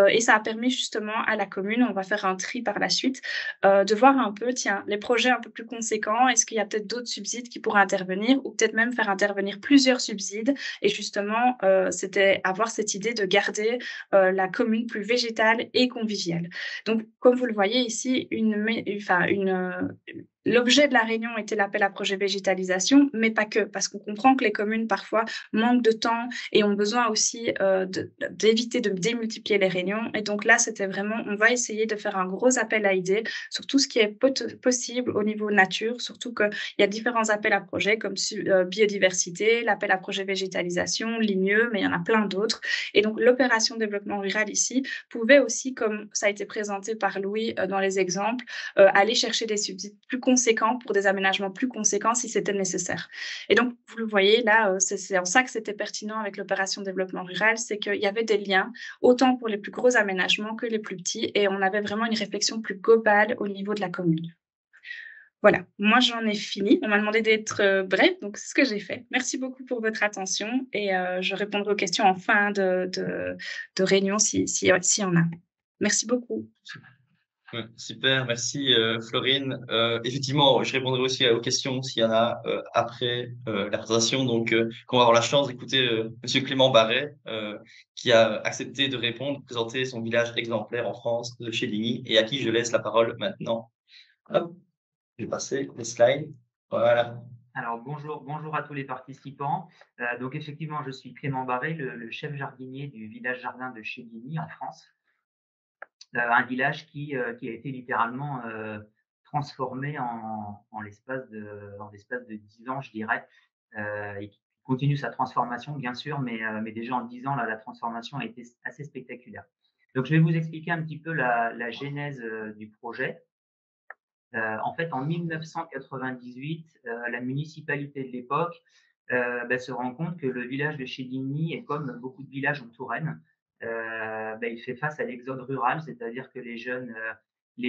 Speaker 3: Et ça a permis justement à la commune, on va faire un tri par la suite, de voir un peu, tiens, les projets un peu plus conséquents, est-ce qu'il y a peut-être d'autres subsides qui pourraient intervenir ou peut-être même faire intervenir plusieurs subsides. Et justement, c'était avoir cette idée de garder la commune plus végétale et conviviale. Donc, comme vous le voyez ici, l'objet de la réunion était l'appel à projet végétalisation, mais pas que, parce qu'on comprend que les communes parfois manquent de temps et ont besoin aussi d'éviter de démultiplier les réunions. Et donc là, c'était vraiment, on va essayer de faire un gros appel à idées sur tout ce qui est possible au niveau nature, surtout qu'il y a différents appels à projets comme biodiversité, l'appel à projet végétalisation, ligneux, mais il y en a plein d'autres. Et donc, l'opération développement rural ici pouvait aussi, comme ça a été présenté par Louis dans les exemples, aller chercher des subsides plus conséquents pour des aménagements plus conséquents si c'était nécessaire. Et donc, vous le voyez là, c'est en ça que c'était pertinent avec l'opération développement rural, c'est qu'il y avait des liens, autant pour les plus gros aménagements que les plus petits, et on avait vraiment une réflexion plus globale au niveau de la commune. Voilà, moi j'en ai fini. On m'a demandé d'être brève, donc c'est ce que j'ai fait. Merci beaucoup pour votre attention et je répondrai aux questions en fin de réunion s'il y en a. Merci beaucoup.
Speaker 2: Ouais, super, merci Florine. Effectivement, je répondrai aussi aux questions s'il y en a après la présentation. Donc, on va avoir la chance d'écouter Monsieur Clément Barret, qui a accepté de répondre, présenter son village exemplaire en France de chez Ligny, et à qui je laisse la parole maintenant. Hop, je vais passer les slides. Voilà.
Speaker 4: Alors bonjour à tous les participants. Donc effectivement, je suis Clément Barret, le chef jardinier du village jardin de Chéligny en France. Un village qui a été littéralement transformé en l'espace de 10 ans, je dirais, et qui continue sa transformation, bien sûr, mais déjà en 10 ans, là, la transformation a été assez spectaculaire. Donc, je vais vous expliquer un petit peu la genèse du projet. En fait, en 1998, la municipalité de l'époque se rend compte que le village de Chéligny est comme beaucoup de villages en Touraine. Il fait face à l'exode rural, c'est-à-dire que les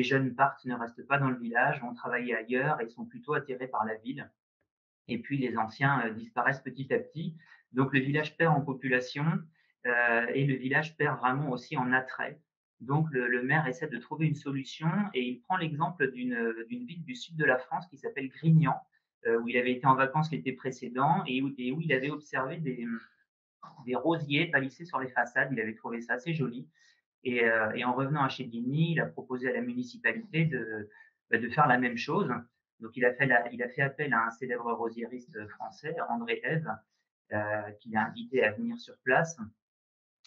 Speaker 4: jeunes partent, ne restent pas dans le village, vont travailler ailleurs et sont plutôt attirés par la ville. Et puis les anciens disparaissent petit à petit. Donc le village perd en population et le village perd vraiment aussi en attrait. Donc le maire essaie de trouver une solution et il prend l'exemple d'une ville du sud de la France qui s'appelle Grignan, où il avait été en vacances l'été précédent et où il avait observé des rosiers palissés sur les façades. Il avait trouvé ça assez joli. Et en revenant à Chéligny, il a proposé à la municipalité de faire la même chose. Donc il a fait appel à un célèbre rosiériste français, André Ève, qu'il a invité à venir sur place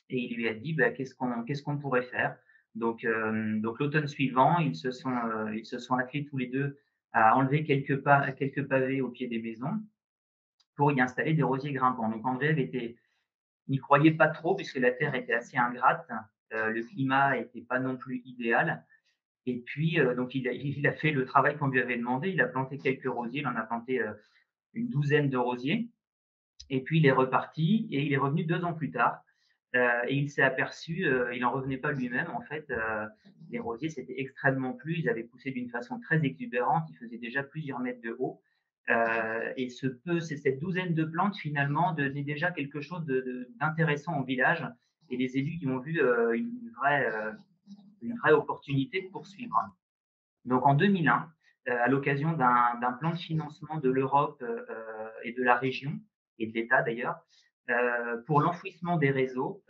Speaker 4: et il lui a dit qu'est-ce qu'on pourrait faire. Donc l'automne suivant, ils se sont attelés tous les deux à enlever quelques pavés au pied des maisons pour y installer des rosiers grimpants. Donc André n'y croyait pas trop puisque la terre était assez ingrate, le climat n'était pas non plus idéal. Et puis donc il a fait le travail qu'on lui avait demandé. Il a planté quelques rosiers, il en a planté une douzaine de rosiers. Et puis il est reparti et il est revenu 2 ans plus tard. Et il s'est aperçu, il n'en revenait pas lui-même, en fait, les rosiers s'étaient extrêmement plu, ils avaient poussé d'une façon très exubérante, ils faisaient déjà plusieurs mètres de haut. Et cette douzaine de plantes, finalement, devenait déjà quelque chose d'intéressant au village. Et les élus y ont vu une vraie opportunité de poursuivre. Donc en 2001, à l'occasion d'un plan de financement de l'Europe et de la région, et de l'État d'ailleurs, pour l'enfouissement des réseaux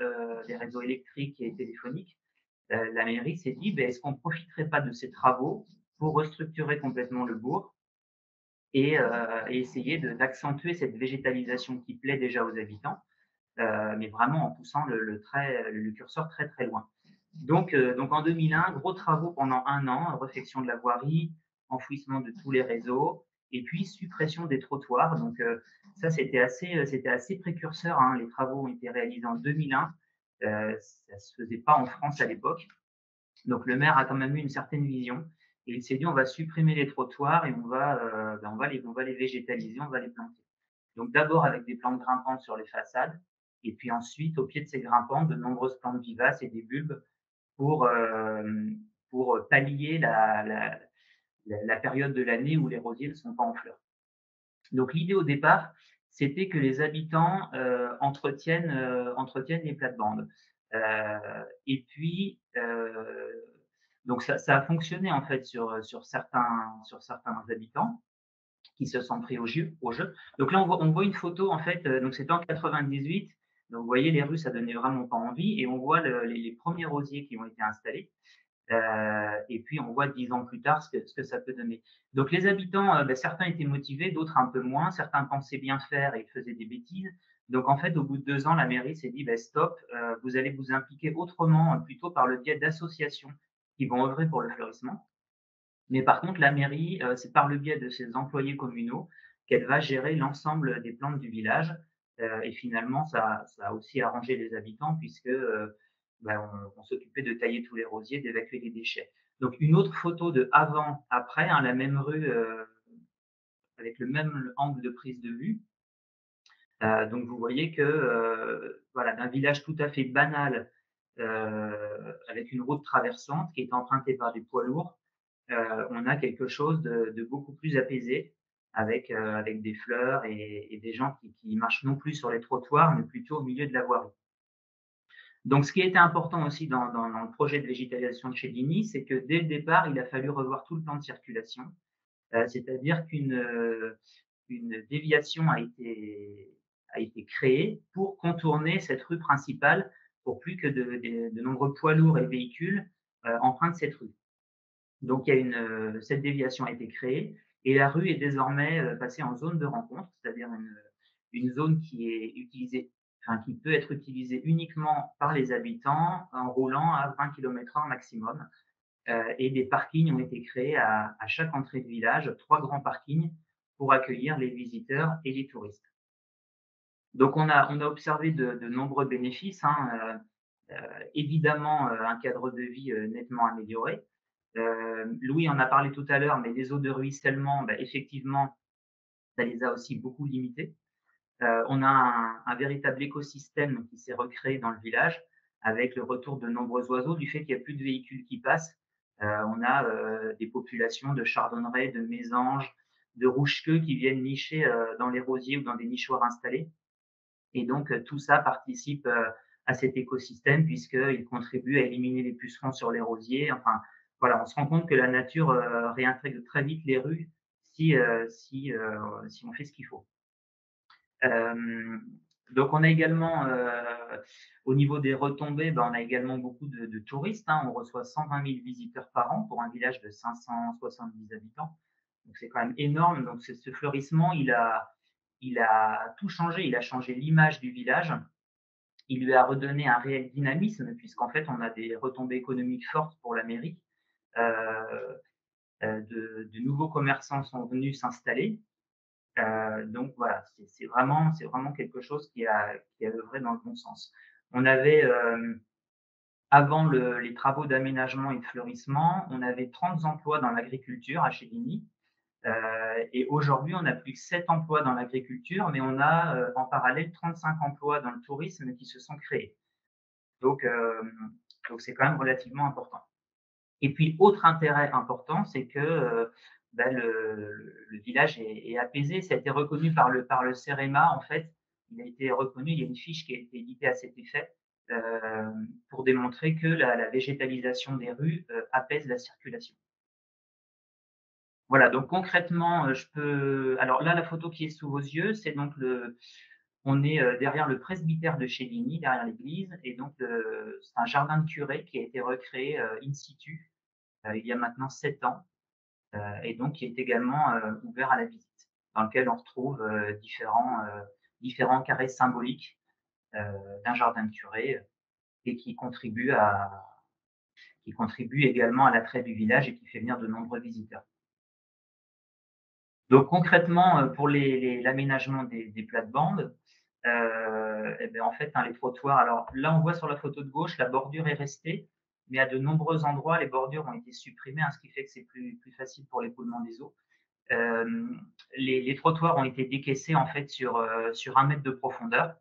Speaker 4: électriques et téléphoniques, la mairie s'est dit est-ce qu'on ne profiterait pas de ces travaux pour restructurer complètement le bourg et essayer d'accentuer cette végétalisation qui plaît déjà aux habitants, mais vraiment en poussant le curseur très très loin. Donc en 2001, gros travaux pendant 1 an, réfection de la voirie, enfouissement de tous les réseaux, et puis suppression des trottoirs. Donc ça, c'était assez précurseur, hein. Les travaux ont été réalisés en 2001. Ça ne se faisait pas en France à l'époque. Donc le maire a quand même eu une certaine vision. Et il s'est dit, on va supprimer les trottoirs et on va les végétaliser, on va les planter. Donc d'abord avec des plantes grimpantes sur les façades, et puis ensuite, au pied de ces grimpantes, de nombreuses plantes vivaces et des bulbes pour, pallier la période de l'année où les rosiers ne sont pas en fleurs. Donc l'idée au départ, c'était que les habitants entretiennent les plates-bandes. Et puis, donc ça a fonctionné en fait sur certains habitants qui se sont pris au jeu. Donc là, on voit une photo en fait, donc c'était en 98. Donc vous voyez, les rues, ça donnait vraiment pas envie, et on voit les premiers rosiers qui ont été installés. Et puis on voit 10 ans plus tard ce que ça peut donner. Donc les habitants, certains étaient motivés, d'autres un peu moins. Certains pensaient bien faire et faisaient des bêtises. Donc en fait, au bout de 2 ans, la mairie s'est dit stop, vous allez vous impliquer autrement, plutôt par le biais d'associations qui vont œuvrer pour le fleurissement. Mais par contre, la mairie, c'est par le biais de ses employés communaux qu'elle va gérer l'ensemble des plantes du village. Et finalement, ça a aussi arrangé les habitants puisque on s'occupait de tailler tous les rosiers, d'évacuer les déchets. Donc une autre photo de avant-après, hein, la même rue avec le même angle de prise de vue. Donc vous voyez que d'un village tout à fait banal avec une route traversante qui est empruntée par des poids lourds, on a quelque chose de beaucoup plus apaisé avec des fleurs et des gens qui marchent non plus sur les trottoirs, mais plutôt au milieu de la voirie. Donc, ce qui était important aussi dans le projet de végétalisation de Chedini, c'est que dès le départ, il a fallu revoir tout le plan de circulation, c'est-à-dire qu'une déviation a été créée pour contourner cette rue principale pour plus que de nombreux poids lourds et véhicules empruntent cette rue. Donc, cette déviation a été créée et la rue est désormais passée en zone de rencontre, c'est-à-dire une zone qui est utilisée, qui peut être utilisée uniquement par les habitants en roulant à 20 km/h maximum. Et des parkings ont été créés à chaque entrée de village, 3 grands parkings pour accueillir les visiteurs et les touristes. Donc, on a observé de nombreux bénéfices, hein, évidemment, un cadre de vie nettement amélioré. Louis en a parlé tout à l'heure, mais les eaux de ruissellement, effectivement, ça les a aussi beaucoup limitées. On a un véritable écosystème qui s'est recréé dans le village avec le retour de nombreux oiseaux du fait qu'il n'y a plus de véhicules qui passent. On a des populations de chardonnerets, de mésanges, de rouge-queue qui viennent nicher dans les rosiers ou dans des nichoirs installés. Et donc, tout ça participe à cet écosystème puisqu'il contribue à éliminer les pucerons sur les rosiers. Enfin, voilà, on se rend compte que la nature réintègre très vite les rues si on fait ce qu'il faut. Donc on a également, au niveau des retombées, on a également beaucoup de touristes, hein. On reçoit 120 000 visiteurs par an pour un village de 570 habitants. Donc c'est quand même énorme. Donc ce fleurissement, il a tout changé. Il a changé l'image du village. Il lui a redonné un réel dynamisme puisqu'en fait, on a des retombées économiques fortes pour la mairie. De nouveaux commerçants sont venus s'installer. Donc voilà, c'est vraiment quelque chose qui a œuvré dans le bon sens. On avait, avant les travaux d'aménagement et de fleurissement, on avait 30 emplois dans l'agriculture à Chevigny. Et aujourd'hui, on n'a plus que 7 emplois dans l'agriculture, mais on a en parallèle 35 emplois dans le tourisme qui se sont créés. Donc c'est quand même relativement important. Et puis, autre intérêt important, c'est que le village est apaisé. Ça a été reconnu par le CEREMA, en fait. Il a été reconnu, il y a une fiche qui a été éditée à cet effet pour démontrer que la végétalisation des rues apaise la circulation. Voilà, donc concrètement, alors là, la photo qui est sous vos yeux, c'est donc on est derrière le presbytère de Chevigny, derrière l'église, et donc c'est un jardin de curé qui a été recréé in situ il y a maintenant 7 ans, et donc qui est également ouvert à la visite, dans lequel on retrouve différents carrés symboliques d'un jardin de curé et qui contribue également à l'attrait du village et qui fait venir de nombreux visiteurs. Donc concrètement, pour l'aménagement des plates-bandes, en fait, les trottoirs, alors là, on voit sur la photo de gauche, la bordure est restée, mais à de nombreux endroits, les bordures ont été supprimées, ce qui fait que c'est plus facile pour l'écoulement des eaux. Les trottoirs ont été décaissés en fait sur 1 mètre de profondeur,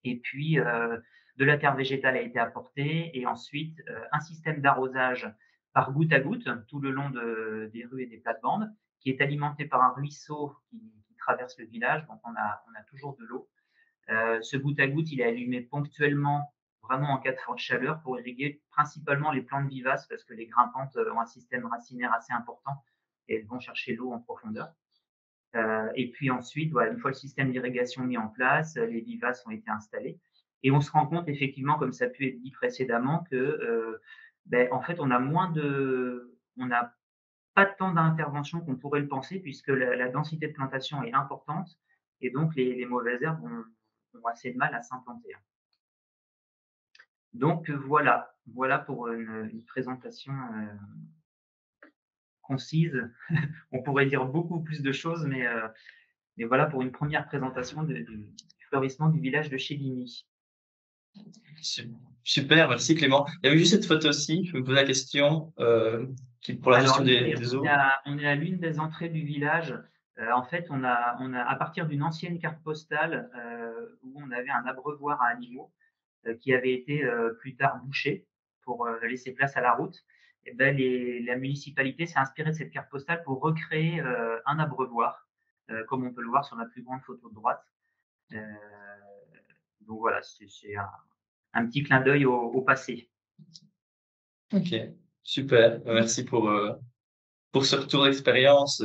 Speaker 4: et puis de la terre végétale a été apportée, et ensuite un système d'arrosage par goutte à goutte tout le long des rues et des plates-bandes, qui est alimenté par un ruisseau qui traverse le village, donc on a toujours de l'eau. Ce goutte à goutte, il est allumé ponctuellement, vraiment en cas de forte chaleur, pour irriguer principalement les plantes vivaces, parce que les grimpantes ont un système racinaire assez important et elles vont chercher l'eau en profondeur. Et puis ensuite, voilà, une fois le système d'irrigation mis en place, les vivaces ont été installées. Et on se rend compte effectivement, comme ça a pu être dit précédemment, que en fait, on n'a pas tant d'intervention qu'on pourrait le penser, puisque la densité de plantation est importante, et donc les mauvaises herbes ont assez de mal à s'implanter. Donc voilà pour une présentation concise. On pourrait dire beaucoup plus de choses, mais voilà pour une première présentation du fleurissement du village de Chevigny.
Speaker 2: Super, merci Clément. Il y avait juste cette photo-ci, je me posais la question, pour la gestion des eaux.
Speaker 4: On est à l'une des entrées du village. En fait, on a à partir d'une ancienne carte postale où on avait un abreuvoir à animaux qui avait été plus tard bouché pour laisser place à la route. Et la municipalité s'est inspirée de cette carte postale pour recréer un abreuvoir, comme on peut le voir sur la plus grande photo de droite. Donc voilà, c'est un petit clin d'œil au passé.
Speaker 2: Ok, super. Merci pour ce retour d'expérience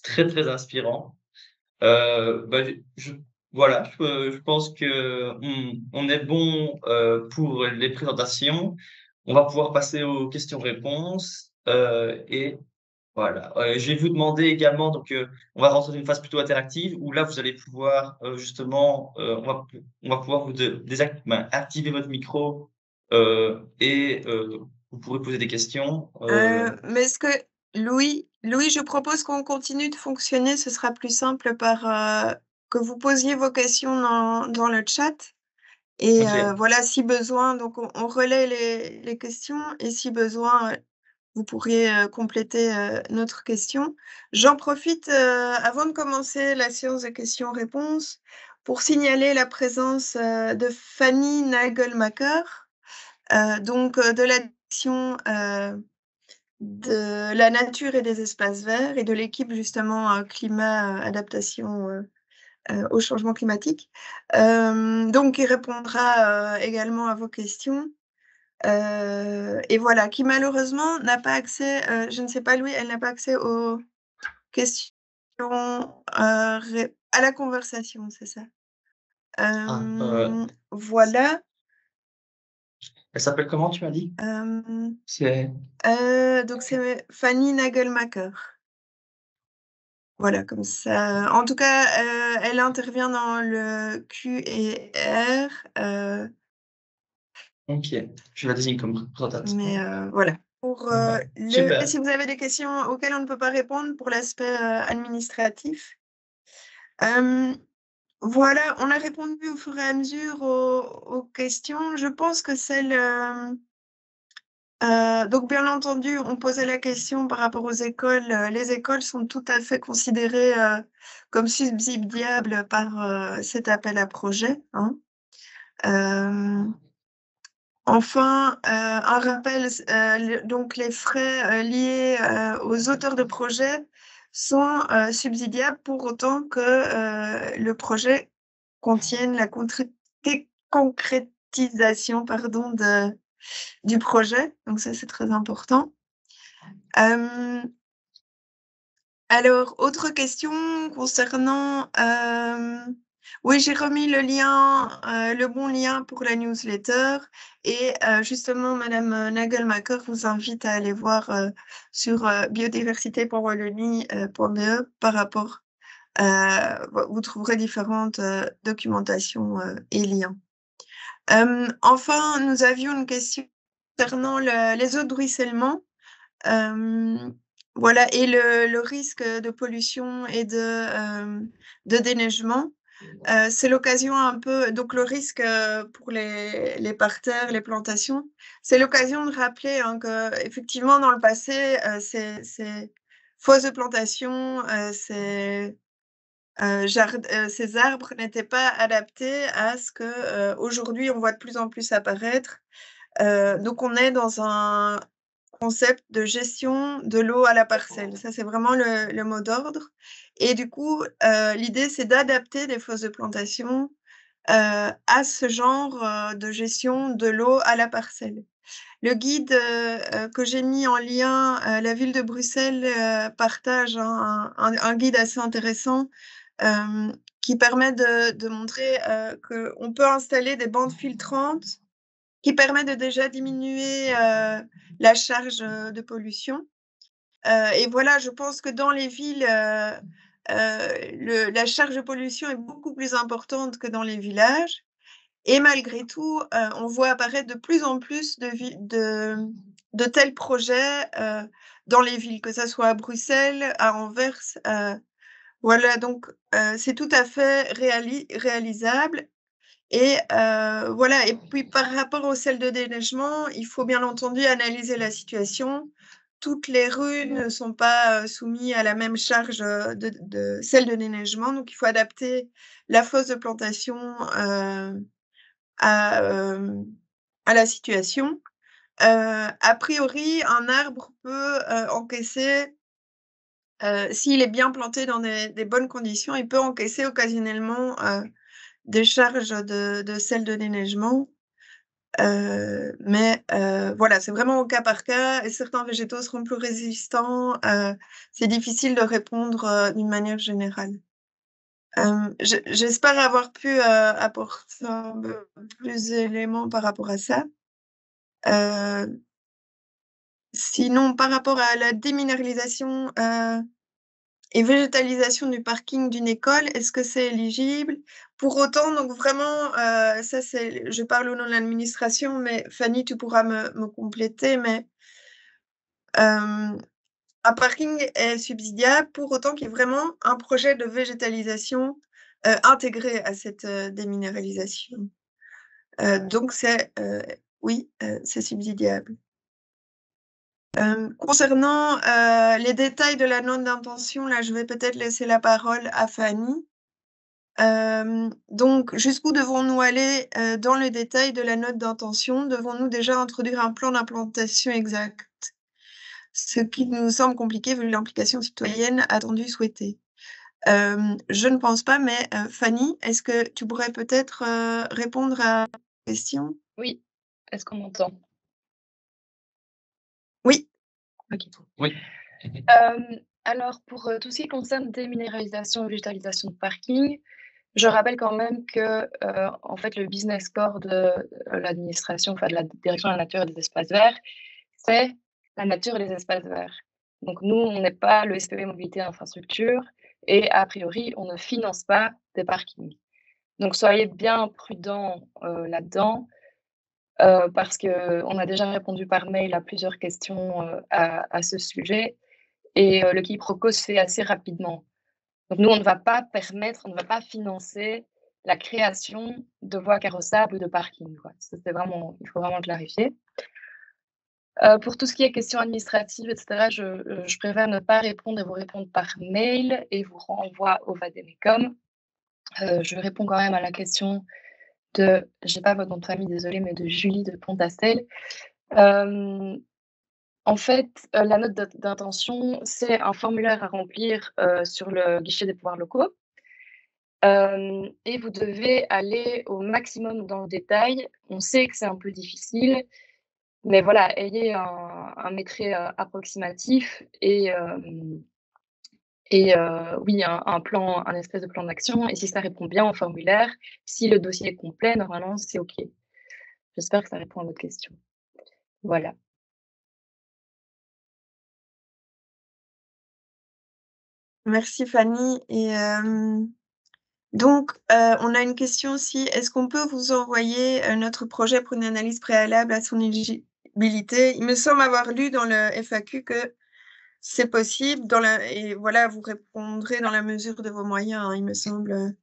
Speaker 2: très très inspirant. Je pense que on est bon pour les présentations. On va pouvoir passer aux questions-réponses et voilà. Je vais vous demander également, donc on va rentrer dans une phase plutôt interactive où là vous allez pouvoir justement, on va pouvoir activer votre micro et vous pourrez poser des questions.
Speaker 1: Mais est-ce que Louis, je propose qu'on continue de fonctionner, ce sera plus simple par que vous posiez vos questions dans le chat. Et
Speaker 2: Ok.
Speaker 1: voilà, si besoin, donc on relaie les questions, et si besoin, vous pourriez compléter notre question. J'en profite avant de commencer la séance de questions-réponses pour signaler la présence de Fanny Nagelmacher, donc de la direction de la nature et des espaces verts et de l'équipe justement climat adaptation au changement climatique. Donc il répondra également à vos questions. Et voilà, qui malheureusement n'a pas accès, je ne sais pas Louis, elle n'a pas accès aux questions à la conversation, c'est ça? Voilà.
Speaker 2: Elle s'appelle comment, tu m'as dit? C'est
Speaker 1: Donc c'est Fanny Nagelmacher. Voilà, comme ça. En tout cas, elle intervient dans le Q&R,
Speaker 2: OK. Je la désigne comme représentatrice.
Speaker 1: mais voilà. Pour
Speaker 2: Super.
Speaker 1: si vous avez des questions auxquelles on ne peut pas répondre pour l'aspect administratif. Voilà, on a répondu au fur et à mesure aux questions. Je pense que celle donc bien entendu, on posait la question par rapport aux écoles. Les écoles sont tout à fait considérées comme subsidiables par cet appel à projet, hein. Enfin, un rappel, donc les frais liés aux auteurs de projets sont subsidiables pour autant que le projet contienne la concrétisation du projet. Donc ça, c'est très important. Alors, autre question concernant... oui, j'ai remis le lien, le bon lien pour la newsletter. Et justement, Madame Nagelmacher vous invite à aller voir sur biodiversité.wallonie.be par rapport... vous trouverez différentes documentations et liens. Enfin, nous avions une question concernant les eaux de ruissellement. Voilà, et le risque de pollution et de déneigement. C'est l'occasion un peu, donc le risque pour les parterres, les plantations, c'est l'occasion de rappeler hein, qu'effectivement, dans le passé, ces fosses de plantation, ces arbres n'étaient pas adaptés à ce que aujourd'hui on voit de plus en plus apparaître. Donc on est dans un concept de gestion de l'eau à la parcelle. Ça, c'est vraiment le mot d'ordre. Et du coup, l'idée, c'est d'adapter des fosses de plantation à ce genre de gestion de l'eau à la parcelle. Le guide que j'ai mis en lien, la ville de Bruxelles partage un guide assez intéressant qui permet de montrer qu'on peut installer des bandes filtrantes qui permet de déjà diminuer la charge de pollution. Et voilà, je pense que dans les villes, la charge de pollution est beaucoup plus importante que dans les villages. Et malgré tout, on voit apparaître de plus en plus de tels projets dans les villes, que ça soit à Bruxelles, à Anvers. Voilà, donc c'est tout à fait réalisable. Et voilà, et puis par rapport aux selles de déneigement, il faut bien entendu analyser la situation. Toutes les rues ne sont pas soumises à la même charge de selles de déneigement, donc il faut adapter la fosse de plantation à la situation. A priori, un arbre peut encaisser, s'il est bien planté dans des bonnes conditions, il peut encaisser occasionnellement des charges de sel de déneigement. Mais voilà, c'est vraiment au cas par cas et certains végétaux seront plus résistants. C'est difficile de répondre d'une manière générale. J'espère avoir pu apporter un peu plus d'éléments par rapport à ça. Sinon, par rapport à la déminéralisation et végétalisation du parking d'une école, est-ce que c'est éligible? Pour autant, donc vraiment, ça c'est, je parle au nom de l'administration, mais Fanny, tu pourras me compléter, mais un parking est subsidiable pour autant qu'il y ait vraiment un projet de végétalisation intégré à cette déminéralisation. Donc c'est, oui, c'est subsidiable. Concernant les détails de la note d'intention, là, je vais peut-être laisser la parole à Fanny. Donc, jusqu'où devons-nous aller dans le détail de la note d'intention? Devons-nous déjà introduire un plan d'implantation exact? Ce qui nous semble compliqué vu l'implication citoyenne attendue, souhaitée. Je ne pense pas, mais Fanny, est-ce que tu pourrais peut-être répondre à la question?
Speaker 5: Oui. Est-ce qu'on m'entend?
Speaker 1: Oui.
Speaker 5: Ok.
Speaker 2: Oui.
Speaker 5: Alors, pour tout ce qui concerne déminéralisation et végétalisation de parking, Je rappelle quand même que, en fait, le business core de l'administration, enfin de la direction de la nature et des espaces verts, c'est la nature et les espaces verts. Donc nous, on n'est pas le SPV mobilité et infrastructure et a priori, on ne finance pas des parkings. Donc soyez bien prudents là-dedans parce qu'on a déjà répondu par mail à plusieurs questions à ce sujet et le quiproquo se fait assez rapidement. Donc nous, on ne va pas permettre, on ne va pas financer la création de voies carrossables ou de parking. Ça, il faut vraiment clarifier. Pour tout ce qui est questions administratives, etc., je préfère ne pas répondre et vous répondre par mail et vous renvoie au Vademecum. Je réponds quand même à la question de, je n'ai pas votre nom de famille, désolée, mais de Julie de Pontastel. En fait, la note d'intention, c'est un formulaire à remplir sur le guichet des pouvoirs locaux. Et vous devez aller au maximum dans le détail. On sait que c'est un peu difficile, mais voilà, ayez un métrait approximatif et oui, un plan, un espèce de plan d'action. Et si ça répond bien au formulaire, si le dossier est complet, normalement, c'est OK. J'espère que ça répond à votre question. Voilà.
Speaker 1: Merci Fanny. Et donc, on a une question aussi. Est-ce qu'on peut vous envoyer notre projet pour une analyse préalable à son éligibilité? Il me semble avoir lu dans le FAQ que c'est possible. Et voilà, vous répondrez dans la mesure de vos moyens, hein, il me semble.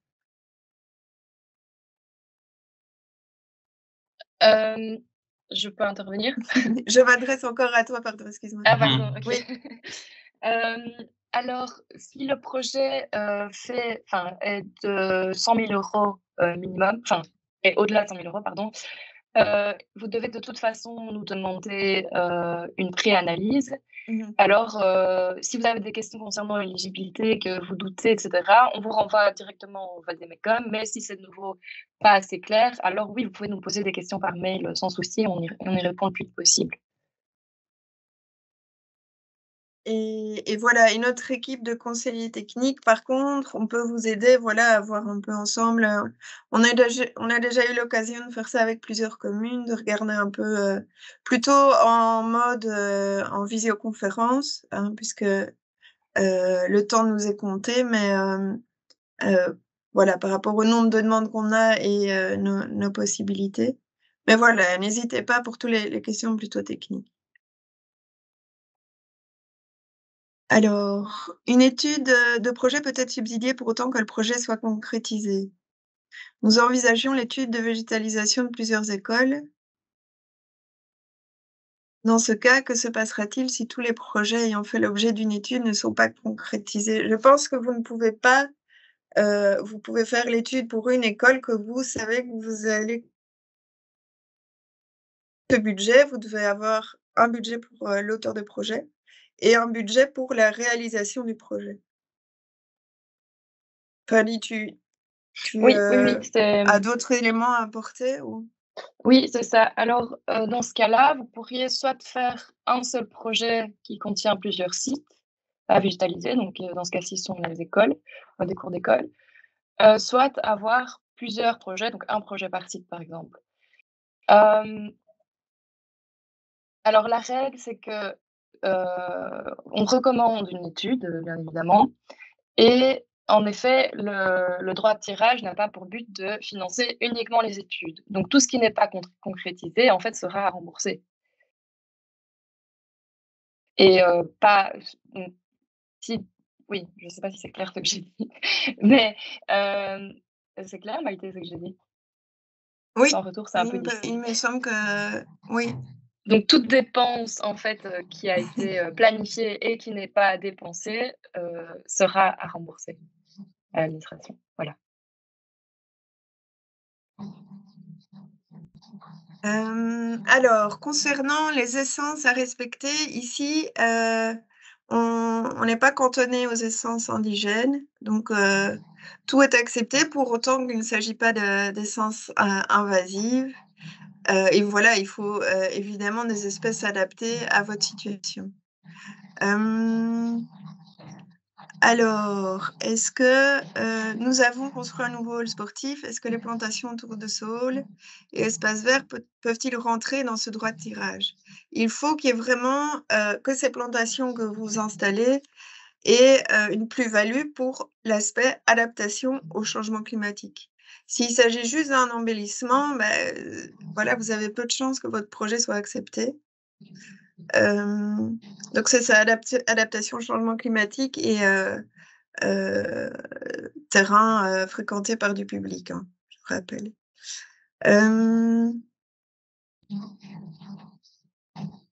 Speaker 5: Je peux intervenir?
Speaker 1: Je m'adresse encore à toi, pardon, excuse-moi.
Speaker 5: Ah pardon, OK.
Speaker 1: Oui.
Speaker 5: Alors, si le projet est de 100 000 € minimum, est au-delà de 100 000 €, pardon, vous devez de toute façon nous demander une pré-analyse. Alors, si vous avez des questions concernant l'éligibilité, que vous doutez, etc., on vous renvoie directement au Vademecum. Mais si c'est de nouveau pas assez clair, alors oui, vous pouvez nous poser des questions par mail sans souci, on y répond le plus vite possible.
Speaker 1: Et voilà, et notre équipe de conseillers techniques, par contre, on peut vous aider, voilà, à voir un peu ensemble. On a déjà eu l'occasion de faire ça avec plusieurs communes, de regarder un peu plutôt en mode en visioconférence, hein, puisque le temps nous est compté, mais voilà, par rapport au nombre de demandes qu'on a et nos possibilités. Mais voilà, n'hésitez pas pour toutes les questions plutôt techniques. Alors, une étude de projet peut être subsidiée pour autant que le projet soit concrétisé. Nous envisagions l'étude de végétalisation de plusieurs écoles. Dans ce cas, que se passera-t-il si tous les projets ayant fait l'objet d'une étude ne sont pas concrétisés? Je pense que vous ne pouvez pas, vous pouvez faire l'étude pour une école que vous savez que vous allez ce budget, vous devez avoir un budget pour l'auteur de projet et un budget pour la réalisation du projet. Fanny,
Speaker 5: Oui, c'est...
Speaker 1: as d'autres éléments à apporter ou?
Speaker 5: Oui, c'est ça. Alors, dans ce cas-là, vous pourriez soit faire un seul projet qui contient plusieurs sites à végétaliser, donc dans ce cas-ci, ce sont les écoles, des cours d'école, soit avoir plusieurs projets, donc un projet par site, par exemple. Alors, la règle, c'est que on recommande une étude, bien évidemment, et en effet, le droit de tirage n'a pas pour but de financer uniquement les études. Donc, tout ce qui n'est pas concrétisé, en fait, sera à rembourser. Et pas si oui, je ne sais pas si c'est clair ce que j'ai dit, mais c'est clair, Maïté, ce que j'ai dit?
Speaker 1: Oui,
Speaker 5: Sans retour, c'est un peu
Speaker 1: il
Speaker 5: difficile.
Speaker 1: me semble que oui.
Speaker 5: Donc toute dépense, en fait, qui a été planifiée et qui n'est pas dépensée, sera à rembourser à l'administration. Voilà.
Speaker 1: Alors, concernant les essences à respecter, ici, on n'est pas cantonné aux essences indigènes, donc tout est accepté pour autant qu'il ne s'agit pas d'essences invasives. Et voilà, il faut évidemment des espèces adaptées à votre situation. Alors, est-ce que nous avons construit un nouveau hall sportif? Est-ce que les plantations autour de ce hall et espaces verts peuvent-ils rentrer dans ce droit de tirage? Il faut qu'il y ait vraiment que ces plantations que vous installez aient une plus-value pour l'aspect adaptation au changement climatique. S'il s'agit juste d'un embellissement, voilà, vous avez peu de chances que votre projet soit accepté. Donc c'est ça, adaptation au changement climatique et terrain fréquenté par du public, hein, je rappelle.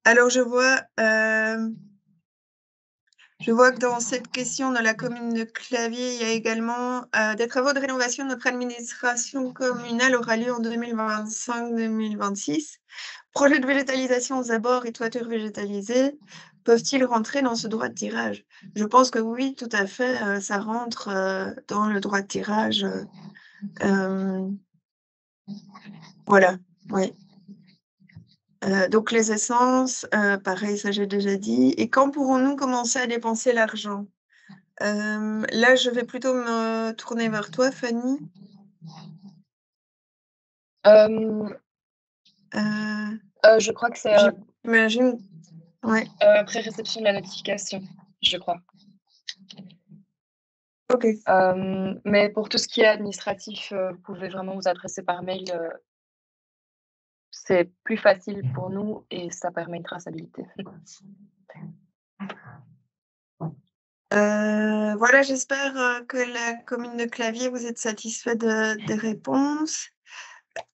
Speaker 1: Alors je vois que dans cette question, dans la commune de Claviers, il y a également des travaux de rénovation de notre administration communale aura lieu en 2025-2026. Projets de végétalisation aux abords et toitures végétalisées peuvent-ils rentrer dans ce droit de tirage? Je pense que oui, tout à fait, ça rentre dans le droit de tirage. Voilà, oui. Donc les essences, pareil, ça j'ai déjà dit. Et quand pourrons-nous commencer à dépenser l'argent? Là, je vais plutôt me tourner vers toi, Fanny.
Speaker 5: Je crois que c'est
Speaker 1: J'imagine, ouais.
Speaker 5: après réception de la notification, je crois.
Speaker 1: Ok.
Speaker 5: Mais pour tout ce qui est administratif, vous pouvez vraiment vous adresser par mail. C'est plus facile pour nous et ça permet une traçabilité.
Speaker 1: Voilà, j'espère que la commune de Claviers, vous êtes satisfait des réponses.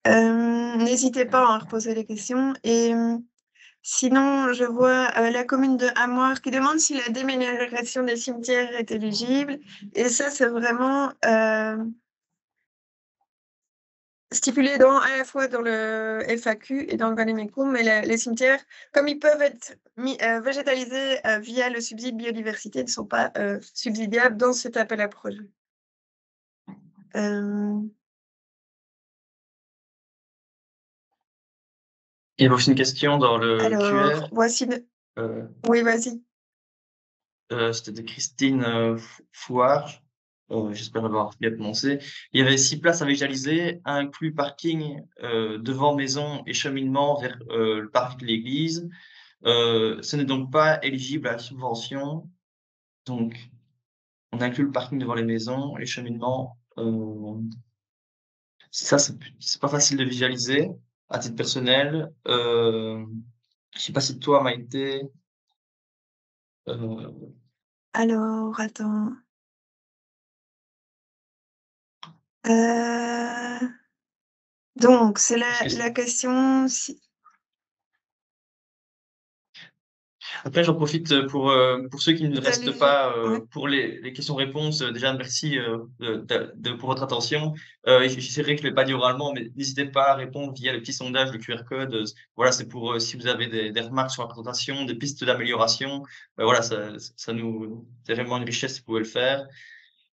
Speaker 1: N'hésitez pas à reposer les questions. Et sinon, je vois la commune de Hamoir qui demande si la déménagation des cimetières est éligible. Et ça, c'est vraiment stipulé à la fois dans le FAQ et dans le Valémécum, mais les cimetières, comme ils peuvent être végétalisés via le subside biodiversité, ne sont pas subsidiables dans cet appel à projet.
Speaker 2: Il y a aussi une question dans le
Speaker 1: Alors,
Speaker 2: QR.
Speaker 1: voici. Oui, vas-y.
Speaker 2: C'était de Christine Fouard. J'espère l'avoir bien prononcé. Il y avait 6 places à végétaliser, inclus parking devant maison et cheminement vers le parc de l'église. Ce n'est donc pas éligible à la subvention. Donc, on inclut le parking devant les maisons, les cheminements. Ça, c'est pas facile de visualiser à titre personnel. Je sais pas si toi, Maïté.
Speaker 1: Alors, attends. Donc, c'est la question.
Speaker 2: Après, j'en profite pour ceux qui ne restent pas
Speaker 1: Ouais.
Speaker 2: pour les questions-réponses. Déjà, merci pour votre attention. J'essaierai que je ne l'ai pas dit oralement, mais n'hésitez pas à répondre via le petit sondage, le QR code. Voilà, c'est pour si vous avez des remarques sur la présentation, des pistes d'amélioration. Voilà, c'est vraiment une richesse si vous pouvez le faire.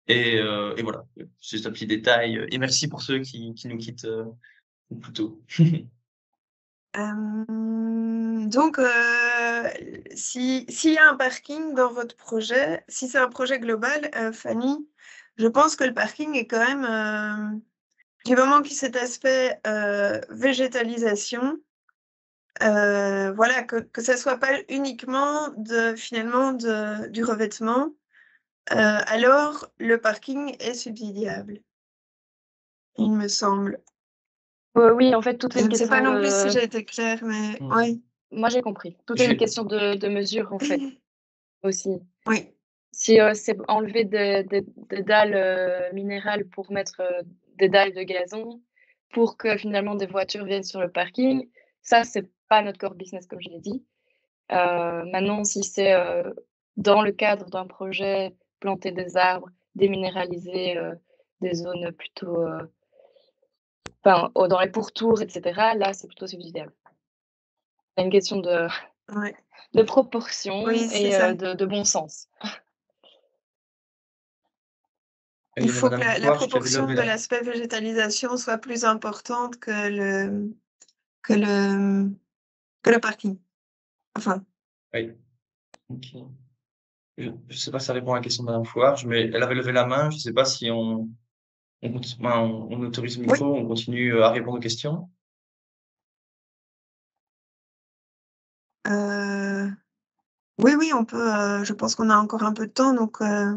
Speaker 2: Et voilà, c'est juste un petit détail. Et merci pour ceux qui nous quittent plus tôt.
Speaker 1: Donc, s'il y a un parking dans votre projet, si c'est un projet global, Fanny, je pense que le parking est quand même, du moment qu'il y a cet aspect végétalisation, voilà, que ça ne soit pas uniquement finalement du revêtement, alors le parking est subsidiable, il me semble.
Speaker 5: Oui, en fait, tout est
Speaker 1: Je
Speaker 5: une
Speaker 1: ne sais
Speaker 5: question
Speaker 1: pas non plus si
Speaker 5: de...
Speaker 1: j'ai été claire, mais oui.
Speaker 5: Moi, j'ai compris. Tout est une question de mesure, en fait, aussi.
Speaker 1: Oui.
Speaker 5: Si c'est enlever des dalles minérales pour mettre des dalles de gazon, pour que finalement des voitures viennent sur le parking, ça, c'est pas notre core business, comme je l'ai dit. Maintenant, si c'est dans le cadre d'un projet, planter des arbres, déminéraliser des zones plutôt... Enfin, dans les pourtours, etc., là, c'est plutôt subsidiable. C'est une question de proportion et de bon sens.
Speaker 1: Il faut que la proportion de l'aspect végétalisation soit plus importante que le parking. Enfin.
Speaker 2: Oui. Okay. Je sais pas si ça répond à la question de Madame Fouard, mais elle avait levé la main. Je sais pas si on autorise le micro, on continue à répondre aux questions.
Speaker 1: Oui, oui, on peut. Je pense qu'on a encore un peu de temps, donc.
Speaker 2: Ah,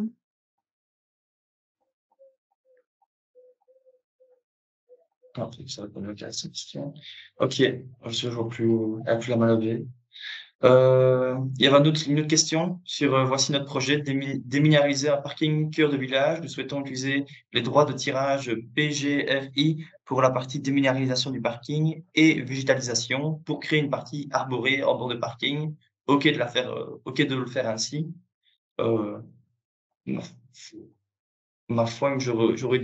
Speaker 2: ça répond à cette question. Ok, je vois plus, elle a plus la main levée. Il y avait une autre question sur voici notre projet déminéraliser un parking cœur de village. Nous souhaitons utiliser les droits de tirage PGRI pour la partie déminéralisation du parking et végétalisation pour créer une partie arborée en bord de parking. Ok de ok de le faire ainsi. Ma, ma foi, j'aurais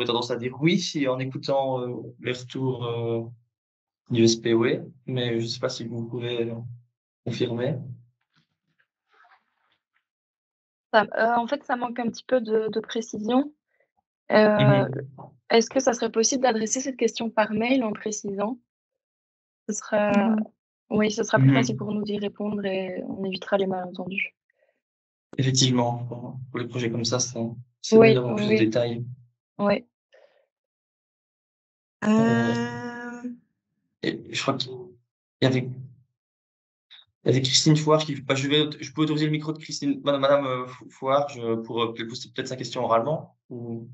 Speaker 2: tendance à dire oui si en écoutant les retours du SPOE, mais je sais pas si vous pouvez confirmer.
Speaker 5: En fait, ça manque un petit peu de précision. Est-ce que ça serait possible d'adresser cette question par mail en précisant? Oui, ce sera plus facile pour nous d'y répondre et on évitera les malentendus.
Speaker 2: Effectivement, pour les projets comme ça, c'est
Speaker 5: Oui,
Speaker 2: mieux d'avoir plus de
Speaker 5: oui.
Speaker 2: détails.
Speaker 5: Oui.
Speaker 2: Et je crois qu'il y avait Christine Fouard qui. Je peux autoriser le micro de Christine, Madame Fouard, pour poser peut-être sa question oralement ou...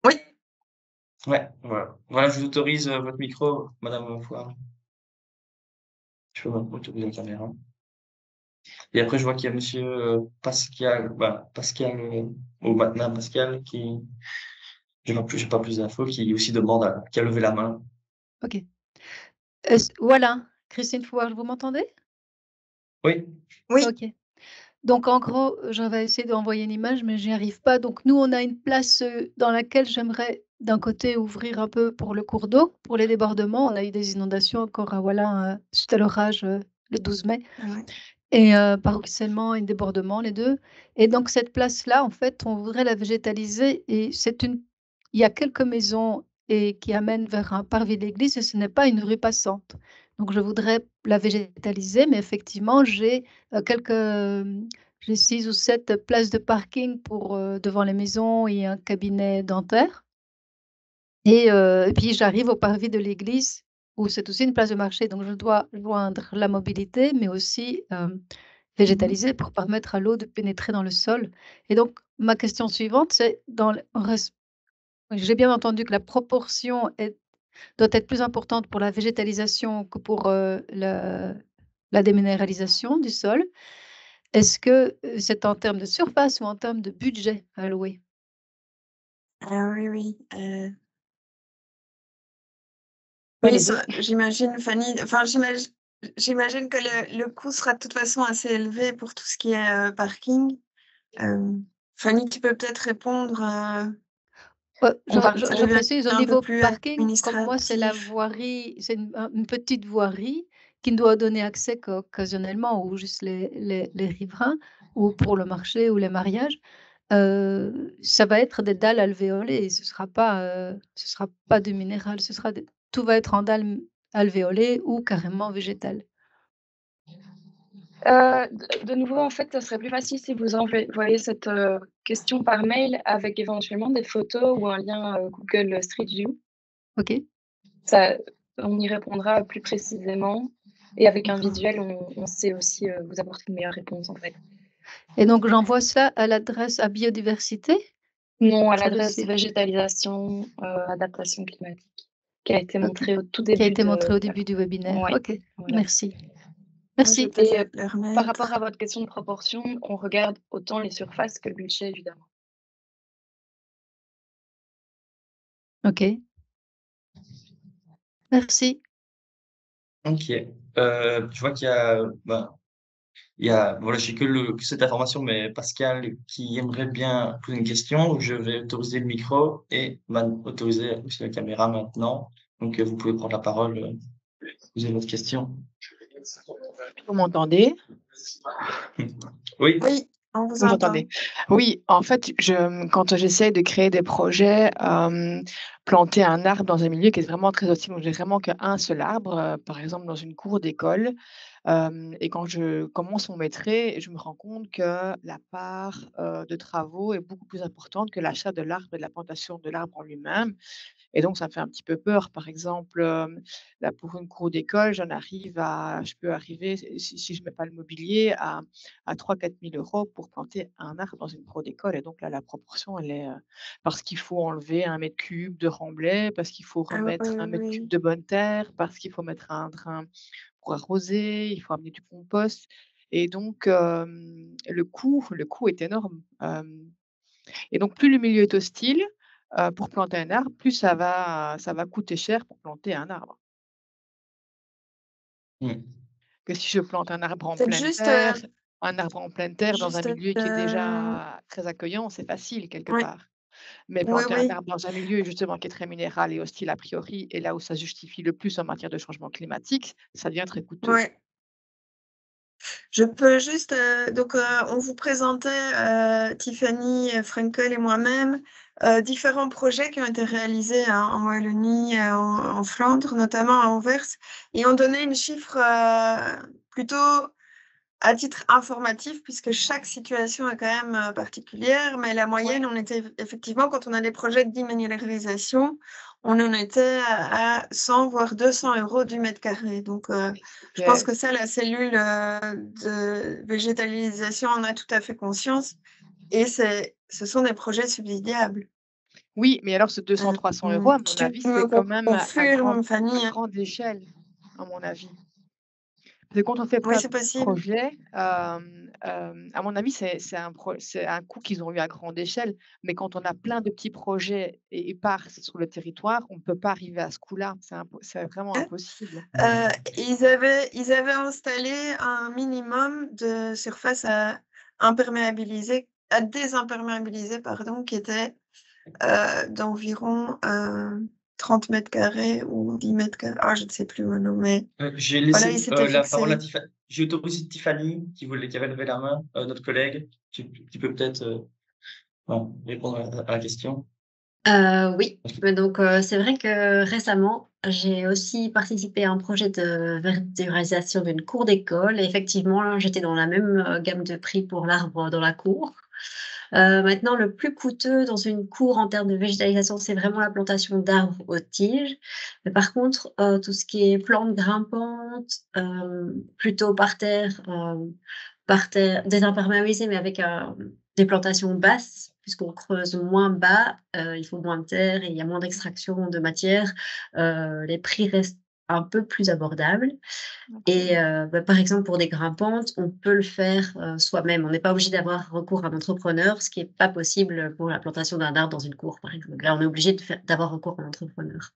Speaker 1: Oui.
Speaker 2: Ouais, voilà. Voilà, je vous autorise votre micro, Madame Fouard. Je peux maintenant autoriser la caméra. Et après, je vois qu'il y a Monsieur Pascal, ou maintenant Pascal, qui. J'ai pas plus d'infos, qui aussi qui a levé la main.
Speaker 6: Ok. Voilà, Christine Fouard, vous m'entendez?
Speaker 2: Oui.
Speaker 1: Oui.
Speaker 6: Ok. Donc, en gros, je vais essayer d'envoyer une image, mais j'y arrive pas. Donc, nous, on a une place dans laquelle j'aimerais, d'un côté, ouvrir un peu pour le cours d'eau, pour les débordements. On a eu des inondations encore, voilà, suite à l'orage le 12 mai.
Speaker 1: Ouais.
Speaker 6: Et par ruissellement et débordement, les deux. Et donc, cette place-là, en fait, on voudrait la végétaliser. Et il y a quelques maisons qui amènent vers un parvis d'église et ce n'est pas une rue passante. Donc, je voudrais la végétaliser, mais effectivement, j'ai 6 ou 7 places de parking devant les maisons et un cabinet dentaire. Et puis, j'arrive au parvis de l'église où c'est aussi une place de marché. Donc, je dois joindre la mobilité, mais aussi végétaliser pour permettre à l'eau de pénétrer dans le sol. Et donc, ma question suivante, c'est j'ai bien entendu que la proportion doit être plus importante pour la végétalisation que pour la déminéralisation du sol. Est-ce que c'est en termes de surface ou en termes de budget alloué?
Speaker 1: Oui, oui.
Speaker 5: Oui,
Speaker 1: Oui, j'imagine, Fanny, enfin, j'imagine que le coût sera de toute façon assez élevé pour tout ce qui est parking. Fanny, tu peux peut-être répondre.
Speaker 6: Je précise au niveau parking, comme moi, c'est la
Speaker 1: administratif.
Speaker 6: voirie, c'est une petite voirie qui ne doit donner accès qu'occasionnellement ou juste les riverains ou pour le marché ou les mariages. Ça va être des dalles alvéolées, ce sera pas du minéral, tout va être en dalles alvéolées ou carrément végétales.
Speaker 5: De nouveau, en fait, ça serait plus facile si vous envoyez cette question par mail avec éventuellement des photos ou un lien Google Street View.
Speaker 6: OK.
Speaker 5: Ça, on y répondra plus précisément et avec un visuel, on sait aussi vous apporter une meilleure réponse, en fait.
Speaker 6: Et donc, j'envoie ça à l'adresse à biodiversité?
Speaker 5: Non, à l'adresse végétalisation, adaptation climatique, qui a été montrée au tout début.
Speaker 6: Qui a été montrée au début du webinaire.
Speaker 5: Ouais,
Speaker 6: OK,
Speaker 5: voilà.
Speaker 6: Merci. Merci.
Speaker 5: Et par rapport à votre question de proportion, on regarde autant les surfaces que le budget, évidemment.
Speaker 6: OK. Merci.
Speaker 2: Ok. Je vois qu'il y a, voilà, j'ai que cette information, mais Pascal qui aimerait bien poser une question, je vais autoriser le micro et autoriser aussi la caméra maintenant. Donc, vous pouvez prendre la parole, poser votre question.
Speaker 7: Vous m'entendez?
Speaker 2: Oui.
Speaker 1: Oui, on vous
Speaker 7: Vous m'entendez? Oui, en fait, quand j'essaie de créer des projets, planter un arbre dans un milieu qui est vraiment très hostile, donc j'ai vraiment qu'un seul arbre, par exemple dans une cour d'école, Et quand je commence mon maîtrise, je me rends compte que la part, de travaux est beaucoup plus importante que l'achat de l'arbre et de la plantation de l'arbre en lui-même. Et donc ça me fait un petit peu peur. Par exemple, là, pour une cour d'école, je peux arriver, si je mets pas le mobilier, à 3 000 à 4 000 € pour planter un arbre dans une cour d'école. Et donc là, la proportion, elle est, parce qu'il faut enlever 1 m³ de remblai, parce qu'il faut
Speaker 1: Ah
Speaker 7: remettre
Speaker 1: oui,
Speaker 7: 1 m³
Speaker 1: oui.
Speaker 7: de bonne terre, parce qu'il faut mettre un drain pour arroser, il faut amener du compost. Et donc, le coût est énorme. Et donc plus le milieu est hostile, pour planter un arbre, plus ça va coûter cher pour planter un arbre.
Speaker 2: Mmh.
Speaker 7: Que si je plante un arbre en
Speaker 1: Peut-être
Speaker 7: pleine
Speaker 1: juste,
Speaker 7: terre un arbre en pleine terre dans un
Speaker 1: juste,
Speaker 7: milieu qui est déjà très accueillant, c'est facile quelque
Speaker 1: oui,
Speaker 7: part. Mais
Speaker 1: oui,
Speaker 7: planter un
Speaker 1: oui.
Speaker 7: arbre dans un milieu justement qui est très minéral et hostile a priori, et là où ça justifie le plus en matière de changement climatique, ça devient très coûteux.
Speaker 1: Ouais. Je peux juste, donc, on vous présentait, Tiffany Frankel et moi-même, différents projets qui ont été réalisés, hein, en Wallonie, en Flandre, notamment à Anvers, et on donnait une chiffre, plutôt à titre informatif, puisque chaque situation est quand même, particulière, mais la moyenne, on était effectivement, quand on a des projets de déminéralisation, on en était à 100 voire 200 € du mètre carré. Donc, je pense que ça, la cellule, de végétalisation en a tout à fait conscience, et ce sont des projets subsidiables.
Speaker 7: Oui, mais alors ce 200-300 € à mon
Speaker 1: Tu
Speaker 7: avis, c'est
Speaker 1: me
Speaker 7: quand même à
Speaker 1: confirmes, Fanny?
Speaker 7: grande échelle, à mon avis. Parce que quand on fait
Speaker 1: Oui,
Speaker 7: plein de
Speaker 1: c'est possible.
Speaker 7: projets, à mon avis, c'est un coût qu'ils ont eu à grande échelle. Mais quand on a plein de petits projets et épars sur le territoire, on ne peut pas arriver à ce coût-là. C'est vraiment
Speaker 1: Hein?
Speaker 7: impossible.
Speaker 1: Ils avaient installé un minimum de surface à désimperméabiliser, pardon, qui était, d'environ, 30 m² ou 10 m². Ah, je ne sais plus maintenant, mais
Speaker 2: J'ai
Speaker 1: voilà,
Speaker 2: laissé
Speaker 1: ils s'étaient
Speaker 2: la parole à
Speaker 1: fixés.
Speaker 2: Tiffany. J'ai autorisé Tiffany qui avait levé la main, notre collègue. Tu peux peut-être répondre à la question.
Speaker 8: Oui, mais donc c'est vrai que récemment, j'ai aussi participé à un projet de verdurarisation d'une cour d'école et effectivement, là, j'étais dans la même, gamme de prix pour l'arbre dans la cour. Maintenant le plus coûteux dans une cour en termes de végétalisation, c'est vraiment la plantation d'arbres aux tiges. Mais par contre, tout ce qui est plantes grimpantes, plutôt par terre désimperméabilisées mais avec, des plantations basses, puisqu'on creuse moins bas, il faut moins de terre et il y a moins d'extraction de matière, les prix restent un peu plus abordables. Et par exemple, pour des grimpantes, on peut le faire, soi-même. On n'est pas obligé d'avoir recours à un entrepreneur, ce qui est pas possible pour la plantation d'un arbre dans une cour, par exemple. Là, on est obligé d'avoir recours à un entrepreneur.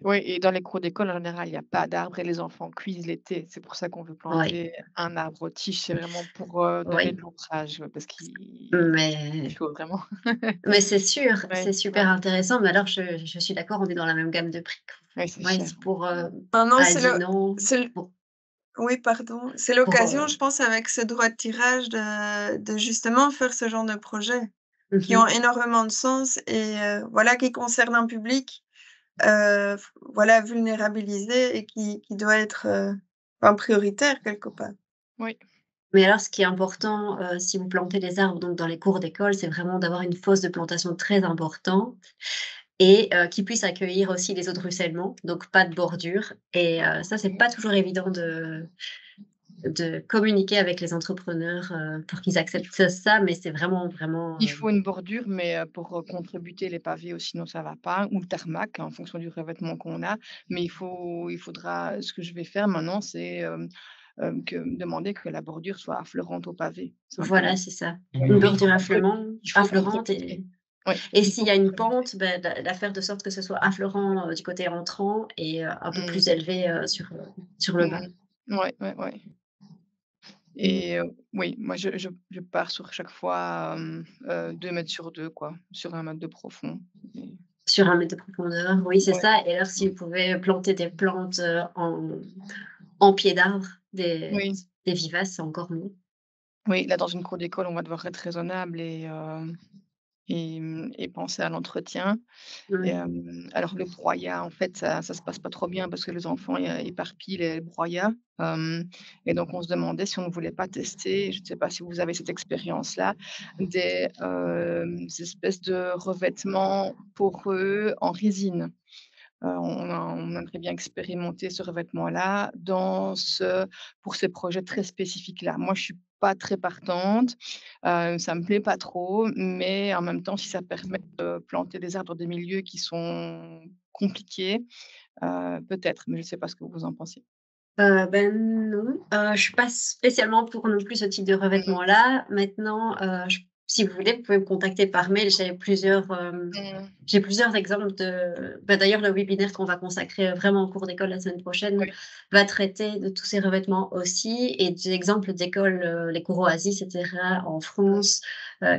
Speaker 7: Oui, et dans les cours d'école, en général, il y a pas d'arbres et les enfants cuisent l'été. C'est pour ça qu'on veut
Speaker 8: Oui,
Speaker 7: planter un arbre tige. C'est vraiment pour, donner
Speaker 8: oui,
Speaker 7: de l'ombrage, ouais, parce qu'il
Speaker 8: mais
Speaker 7: faut vraiment.
Speaker 8: c'est sûr,
Speaker 7: Ouais,
Speaker 8: c'est super intéressant. Mais alors je suis d'accord, on est dans la même gamme de prix que
Speaker 7: ouais,
Speaker 8: vous.
Speaker 7: c'est
Speaker 8: Ouais,
Speaker 7: cher.
Speaker 8: c'est pour,
Speaker 1: Non, non,
Speaker 8: elle dit non pour
Speaker 1: oui, pardon. C'est
Speaker 8: pour,
Speaker 1: l'occasion, je pense, avec ce droit de tirage de justement faire ce genre de projets qui ont
Speaker 8: mmh
Speaker 1: énormément de sens et voilà, qui concernent un public, voilà, vulnérabilisé et qui doit être, enfin, prioritaire quelque part.
Speaker 7: Oui.
Speaker 8: Mais alors ce qui est important, si vous plantez des arbres donc dans les cours d'école, c'est vraiment d'avoir une fosse de plantation très importante et qui puisse accueillir aussi les eaux de ruissellement, donc pas de bordure et ça, c'est pas toujours évident de communiquer avec les entrepreneurs, pour qu'ils
Speaker 7: Il
Speaker 8: acceptent ça, mais c'est vraiment, vraiment,
Speaker 7: Il faut une bordure, mais pour, contre-buter les pavés, sinon ça va pas, ou le tarmac en fonction du revêtement qu'on a. Mais il faudra, ce que je vais faire maintenant, c'est, que demander que la bordure soit affleurante au pavé,
Speaker 8: voilà,
Speaker 7: simplement.
Speaker 8: c'est ça. Une
Speaker 2: Mmh.
Speaker 8: bordure
Speaker 7: Il faut
Speaker 8: affleurante
Speaker 7: contre-buter. Oui,
Speaker 8: et
Speaker 7: il
Speaker 8: s'il
Speaker 7: faut
Speaker 8: y a une
Speaker 7: contre-buter.
Speaker 8: pente, la faire de sorte que ce soit affleurant, du côté entrant et un peu
Speaker 7: Mmh.
Speaker 8: plus élevé, sur le bas.
Speaker 7: Mmh. Ouais, ouais, ouais. Et oui, moi je pars sur chaque fois, 2 mètres sur 2 quoi, sur 1 mètre de profond et
Speaker 8: Sur 1 mètre de profondeur, oui, c'est
Speaker 7: ouais.
Speaker 8: ça et alors si vous pouvez planter des plantes, en pied d'arbre,
Speaker 7: Oui,
Speaker 8: des vivaces, c'est encore mieux.
Speaker 7: oui, là dans une cour d'école, on va devoir être raisonnable et penser à l'entretien.
Speaker 8: Oui.
Speaker 7: Alors le broyat, en fait, ça se passe pas trop bien parce que les enfants éparpillent les broyats, et donc on se demandait si on ne voulait pas tester, je ne sais pas si vous avez cette expérience-là, des, espèces de revêtements poreux en résine. On aimerait bien expérimenter ce revêtement-là pour ces projets très spécifiques-là. Moi, je suis pas très partante, ça me plaît pas trop, mais en même temps, si ça permet de planter des arbres dans des milieux qui sont compliqués, peut-être, mais je ne sais pas ce que vous en pensez.
Speaker 8: Ben non, je suis pas spécialement pour non plus ce type de
Speaker 7: Mmh.
Speaker 8: revêtement-là. Maintenant, si vous voulez, vous pouvez me contacter par mail.
Speaker 7: Mmh.
Speaker 8: J'ai plusieurs exemples d'ailleurs, le webinaire qu'on va consacrer vraiment en cours d'école la semaine prochaine
Speaker 7: Oui.
Speaker 8: va traiter de tous ces revêtements aussi et des exemples d'écoles, les cours Oasis et cetera en France,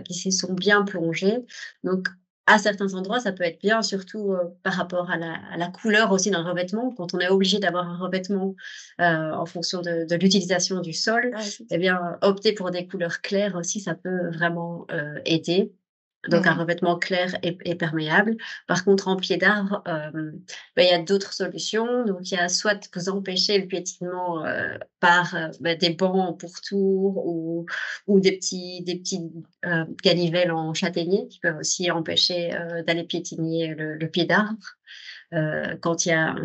Speaker 8: qui s'y sont bien plongés. Donc à certains endroits, ça peut être bien, surtout, par rapport à la couleur aussi d'un revêtement. Quand on est obligé d'avoir un revêtement, en fonction de l'utilisation du sol,
Speaker 1: Ouais, c'est
Speaker 8: eh bien, opter pour des couleurs claires aussi, ça peut vraiment, aider. Donc un
Speaker 7: Mmh.
Speaker 8: revêtement clair et perméable. Par contre, en pied d'arbre, il y a d'autres solutions. Donc il y a soit vous empêcher le piétinement, par, des bancs pour tour ou des petits, ganivelles en châtaignier qui peuvent aussi empêcher, d'aller piétiner le pied d'arbre, quand il y a,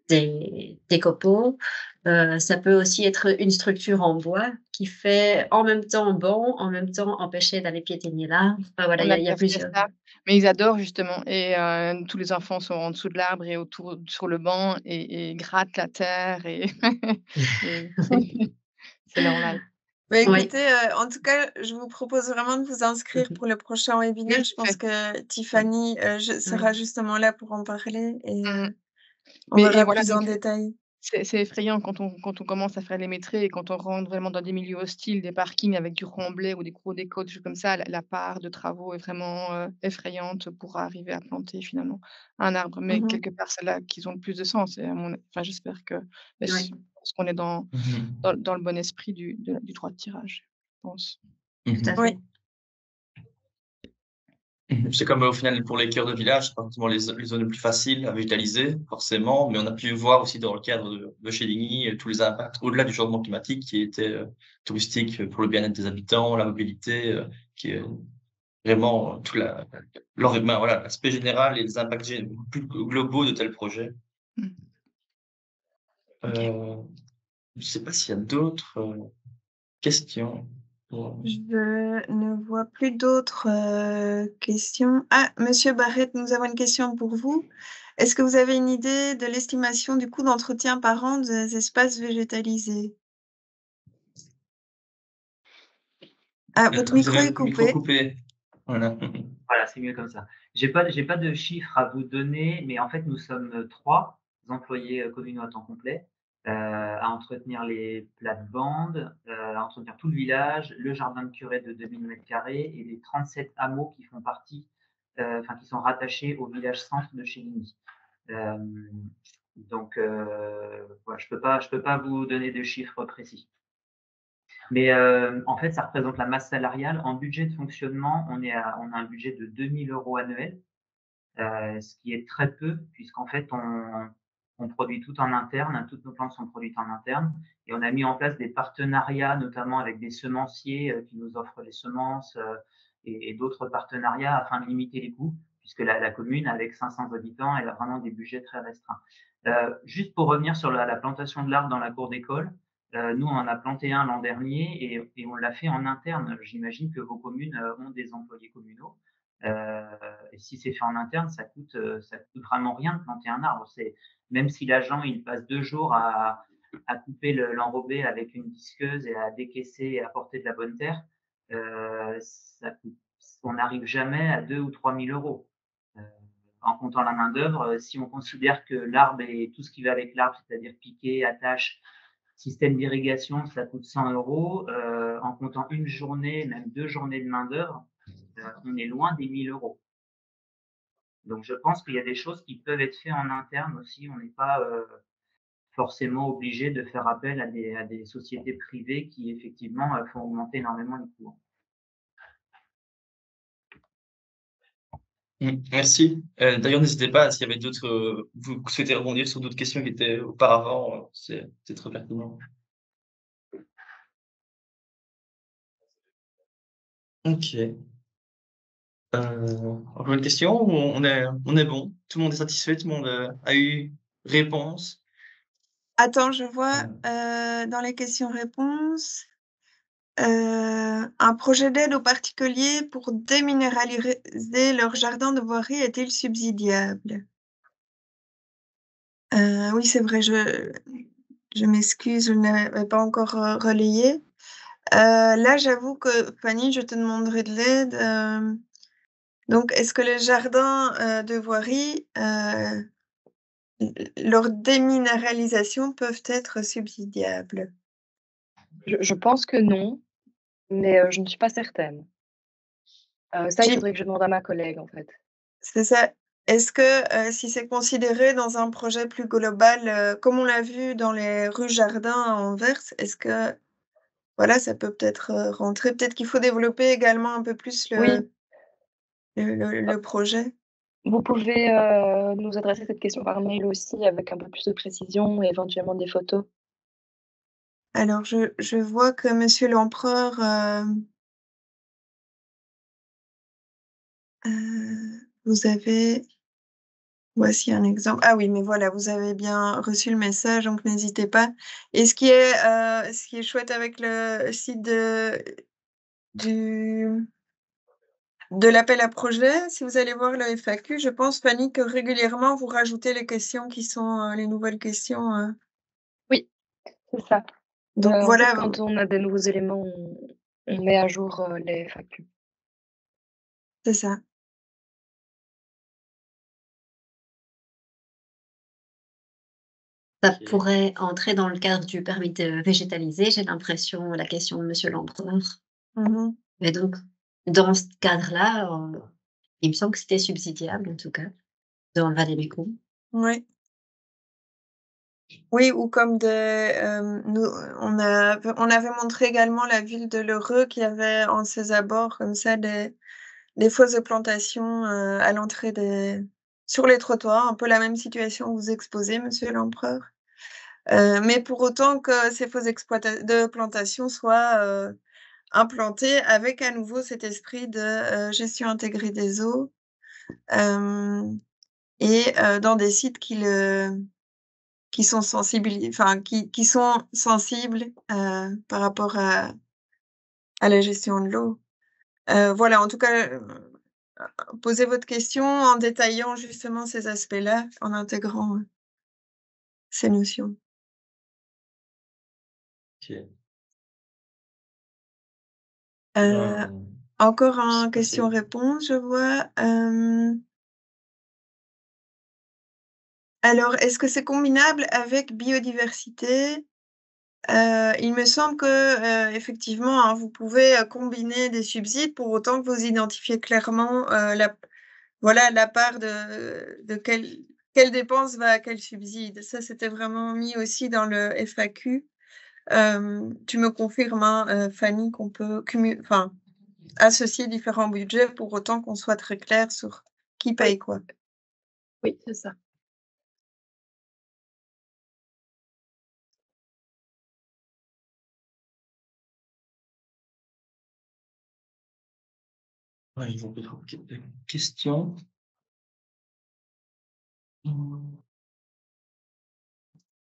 Speaker 8: des copeaux. Ça peut aussi être une structure en bois qui fait en même temps banc, en même temps empêcher d'aller piétiner l'arbre. Enfin voilà,
Speaker 7: On a
Speaker 8: il y a
Speaker 7: déjà fait
Speaker 8: plusieurs.
Speaker 7: ça, mais ils adorent justement et tous les enfants sont en dessous de l'arbre et autour sur le banc et grattent la terre et et c'est normal.
Speaker 1: Bah,
Speaker 8: Oui.
Speaker 1: écoutez, en tout cas, je vous propose vraiment de vous inscrire
Speaker 8: Mmh.
Speaker 1: pour le prochain
Speaker 7: Oui,
Speaker 1: webinaire. Je
Speaker 7: tout à
Speaker 1: pense
Speaker 7: fait.
Speaker 1: que Tiffany, sera
Speaker 8: Oui.
Speaker 1: justement là pour en parler et
Speaker 7: Mmh.
Speaker 1: on
Speaker 7: Mais et
Speaker 1: verra
Speaker 7: voilà
Speaker 1: plus en
Speaker 7: donc
Speaker 1: détail.
Speaker 7: c'est effrayant quand on commence à faire les métrés et quand on rentre vraiment dans des milieux hostiles, des parkings avec du remblai ou des cours d'école, des choses comme ça, la part de travaux est vraiment, effrayante pour arriver à planter finalement un arbre. Mais
Speaker 1: Mmh.
Speaker 7: quelque part, c'est là qu'ils ont le plus de sens et à mon enfin j'espère que mais
Speaker 8: Oui,
Speaker 7: je pense qu'on est dans
Speaker 2: Mhm.
Speaker 7: dans le bon esprit du droit de tirage, je pense.
Speaker 8: tout à
Speaker 2: Mhm.
Speaker 1: Oui.
Speaker 8: fait.
Speaker 2: C'est comme au final pour les cœurs de village, c'est pas forcément les zones les plus faciles à végétaliser, forcément, mais on a pu voir aussi dans le cadre de chez Ligny tous les impacts au-delà du changement climatique qui était touristique pour le bien-être des habitants, la mobilité, qui est vraiment voilà, l'aspect général et les impacts plus globaux de tels projets.
Speaker 7: Mmh. OK.
Speaker 2: Euh, je sais pas s'il y a d'autres questions.
Speaker 1: Je ne vois plus d'autres, questions. Ah, monsieur Barrett, nous avons une question pour vous. Est-ce que vous avez une idée de l'estimation du coût d'entretien par an des espaces végétalisés? Ah, votre
Speaker 2: Vous
Speaker 1: micro
Speaker 2: avez
Speaker 1: est
Speaker 2: le micro
Speaker 1: coupé.
Speaker 2: coupé. Voilà.
Speaker 4: Voilà, c'est mieux comme ça. J'ai pas de chiffres à vous donner, mais en fait, nous sommes 3 employés, communaux à temps complet, à entretenir les plates-bandes, à entretenir tout le village, le jardin de curé de 2000 m² et les 37 hameaux qui font partie, enfin qui sont rattachés au village centre de chez Ligny. Hem, donc voilà, je peux pas vous donner de chiffres précis. Mais en fait, ça représente la masse salariale. En budget de fonctionnement, on a un budget de 2 000 € annuels, ce qui est très peu puisqu'en fait, on produit tout en interne, toutes nos plantes sont produites en interne et on a mis en place des partenariats, notamment avec des semenciers, qui nous offrent les semences, et d'autres partenariats afin de limiter les coûts puisque la commune, avec 500 habitants, elle a vraiment des budgets très restreints. Juste pour revenir sur la plantation de l'arbre dans la cour d'école, nous, on en a planté un l'an dernier et on l'a fait en interne. J'imagine que vos communes, ont des employés communaux. Et si c'est fait en interne, ça coûte vraiment rien de planter un arbre. Même si l'agent, il passe 2 jours à couper l'enrobé avec une disqueuse et à décaisser et à apporter de la bonne terre, ça coûte on n'arrive jamais à 2 ou 3 000 €. Heu, En comptant la main-d'œuvre, si on considère que l'arbre et tout ce qui va avec l'arbre, c'est-à-dire piquet, attache, système d'irrigation, ça coûte 100 €, en comptant une journée, même 2 journées de main-d'œuvre, on est loin des 1 000 €. Donc je pense qu'il y a des choses qui peuvent être faites en interne aussi. On n'est pas, forcément obligé de faire appel à des sociétés privées qui effectivement, font augmenter énormément les coûts.
Speaker 2: Merci. D'ailleurs, n'hésitez pas, s'il y avait d'autres, vous souhaitez rebondir sur d'autres questions qui étaient auparavant, c'est très pertinent. OK. Encore une question ou on est bon? Tout le monde est satisfait? Tout le monde, a eu réponse?
Speaker 1: Attends, je vois
Speaker 2: Mmh.
Speaker 1: dans les questions-réponses, un projet d'aide aux particuliers pour déminéraliser leur jardin de voirie est-il subsidiable? Oui, c'est vrai, je m'excuse, je ne l'avais pas encore relayé. Là, j'avoue que Fanny, je te demanderai de l'aide. Donc, est-ce que les jardins de voirie, leur déminéralisation peuvent être subsidiables?
Speaker 5: Je pense que non, mais je ne suis pas certaine. Ça, il
Speaker 1: J'im
Speaker 5: faudrait que je demande à ma collègue, en fait.
Speaker 1: C'est ça. Est-ce que, si c'est considéré dans un projet plus global, comme on l'a vu dans les rues Jardin à Anvers, est-ce que, voilà, ça peut peut-être, rentrer? Peut-être qu'il faut développer également un peu plus
Speaker 5: Oui,
Speaker 1: le projet?
Speaker 5: vous pouvez, nous adresser cette question par mail aussi avec un peu plus de précision et éventuellement des photos.
Speaker 1: Alors je vois que monsieur l'empereur, vous avez voici un exemple. Ah oui, mais voilà, vous avez bien reçu le message, donc n'hésitez pas. Et ce qui est chouette avec le site du de l'appel à projet, si vous allez voir le FAQ, je pense, Fanny, que régulièrement vous rajoutez les questions qui sont, les nouvelles questions,
Speaker 5: Oui, c'est ça.
Speaker 1: donc
Speaker 5: En fait,
Speaker 1: voilà,
Speaker 5: quand on a des nouveaux éléments, on met à jour, les FAQ.
Speaker 1: c'est ça.
Speaker 8: Ça
Speaker 2: OK.
Speaker 8: pourrait entrer dans le cadre du permis de végétaliser, j'ai l'impression, la question de monsieur l'empereur.
Speaker 1: Mmh.
Speaker 8: Et donc, dans ce cadre-là, il me semble que c'était subsidiable, en tout cas, dans le Val-et-Mécourt.
Speaker 1: Oui. Oui, ou comme nous, on avait montré également la ville de Lheureux qui avait en ses abords comme ça des fausses plantations, à l'entrée sur les trottoirs, un peu la même situation que vous exposez, monsieur l'empereur. Mais pour autant que ces fausses plantations soient, implantées avec à nouveau cet esprit de, gestion intégrée des eaux, hem et dans des sites qui sont qui sont sensibles, par rapport à la gestion de l'eau. Voilà, en tout cas, posez votre question en détaillant justement ces aspects-là, en intégrant, ces notions.
Speaker 2: OK.
Speaker 1: Heu,
Speaker 2: Ben,
Speaker 1: encore
Speaker 2: je sais
Speaker 1: un
Speaker 2: pas si
Speaker 1: question-réponse, je vois. Alors, est-ce que c'est combinable avec biodiversité? Il me semble que, effectivement, hein, vous pouvez, combiner des subsides pour autant que vous identifiez clairement, la part de quelle dépense va à quel subside. Ça, c'était vraiment mis aussi dans le FAQ. Tu me confirmes, hein, Fanny, qu'on peut associer différents budgets pour autant qu'on soit très clair sur qui paye
Speaker 5: Oui,
Speaker 1: quoi.
Speaker 5: oui, c'est ça.
Speaker 2: ouais, ils ont d'autres questions. Mmh.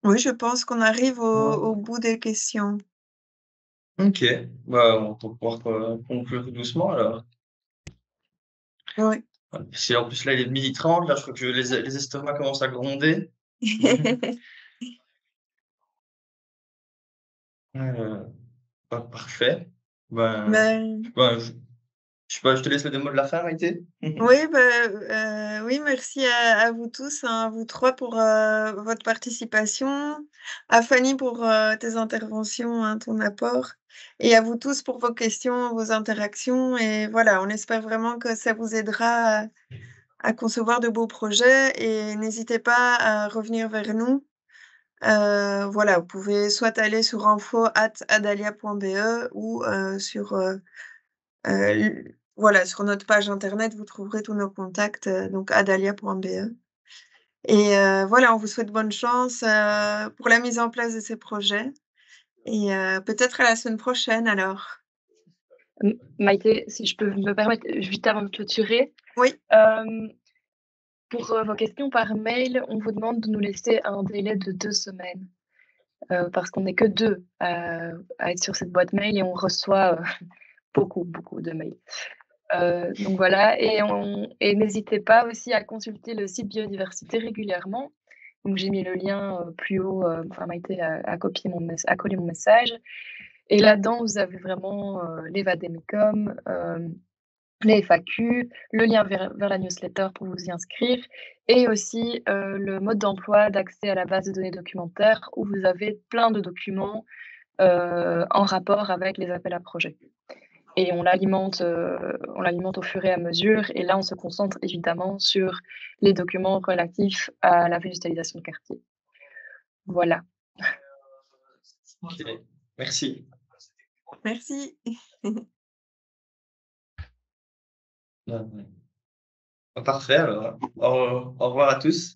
Speaker 1: Oui, je pense qu'on arrive au
Speaker 2: Ouais.
Speaker 1: bout des questions.
Speaker 2: OK. Bah, on va pouvoir, conclure doucement alors.
Speaker 1: Oui.
Speaker 2: Ouais, si en plus là, il est 12h30, là, je crois que les estomacs commencent à gronder. Heu, bah, parfait. Ben,
Speaker 1: Ben
Speaker 2: je sais pas, je te laisse le mot de la fin, Maïté?
Speaker 1: oui, oui, merci à vous tous, hein, à vous 3 pour, votre participation, à Fanny pour, tes interventions, hein, ton apport et à vous tous pour vos questions, vos interactions et voilà, on espère vraiment que ça vous aidera à concevoir de beaux projets et n'hésitez pas à revenir vers nous. Voilà, vous pouvez soit aller sur info@adalia.be ou, sur, l voilà, sur notre page internet, vous trouverez tous nos contacts, donc adalia.be. Et voilà, on vous souhaite bonne chance pour la mise en place de ces projets. Et peut-être à la semaine prochaine alors.
Speaker 5: Maïté, si je peux me permettre, juste avant de clôturer.
Speaker 1: Oui.
Speaker 5: Pour vos questions par mail, on vous demande de nous laisser un délai de 2 semaines. Parce qu'on n'est que 2 à être sur cette boîte mail et on reçoit beaucoup de mails. Donc voilà, et n'hésitez pas aussi à consulter le site biodiversité régulièrement. Donc j'ai mis le lien plus haut, enfin Maïté a collé mon message. Et là-dedans, vous avez vraiment les vadémécum, les FAQ, le lien vers la newsletter pour vous y inscrire, et aussi le mode d'emploi d'accès à la base de données documentaire où vous avez plein de documents en rapport avec les appels à projets. Et on l'alimente au fur et à mesure. Et là, on se concentre évidemment sur les documents relatifs à la végétalisation de quartier. Voilà.
Speaker 2: Ok, merci.
Speaker 1: Merci.
Speaker 2: Parfait, alors. Au revoir à tous.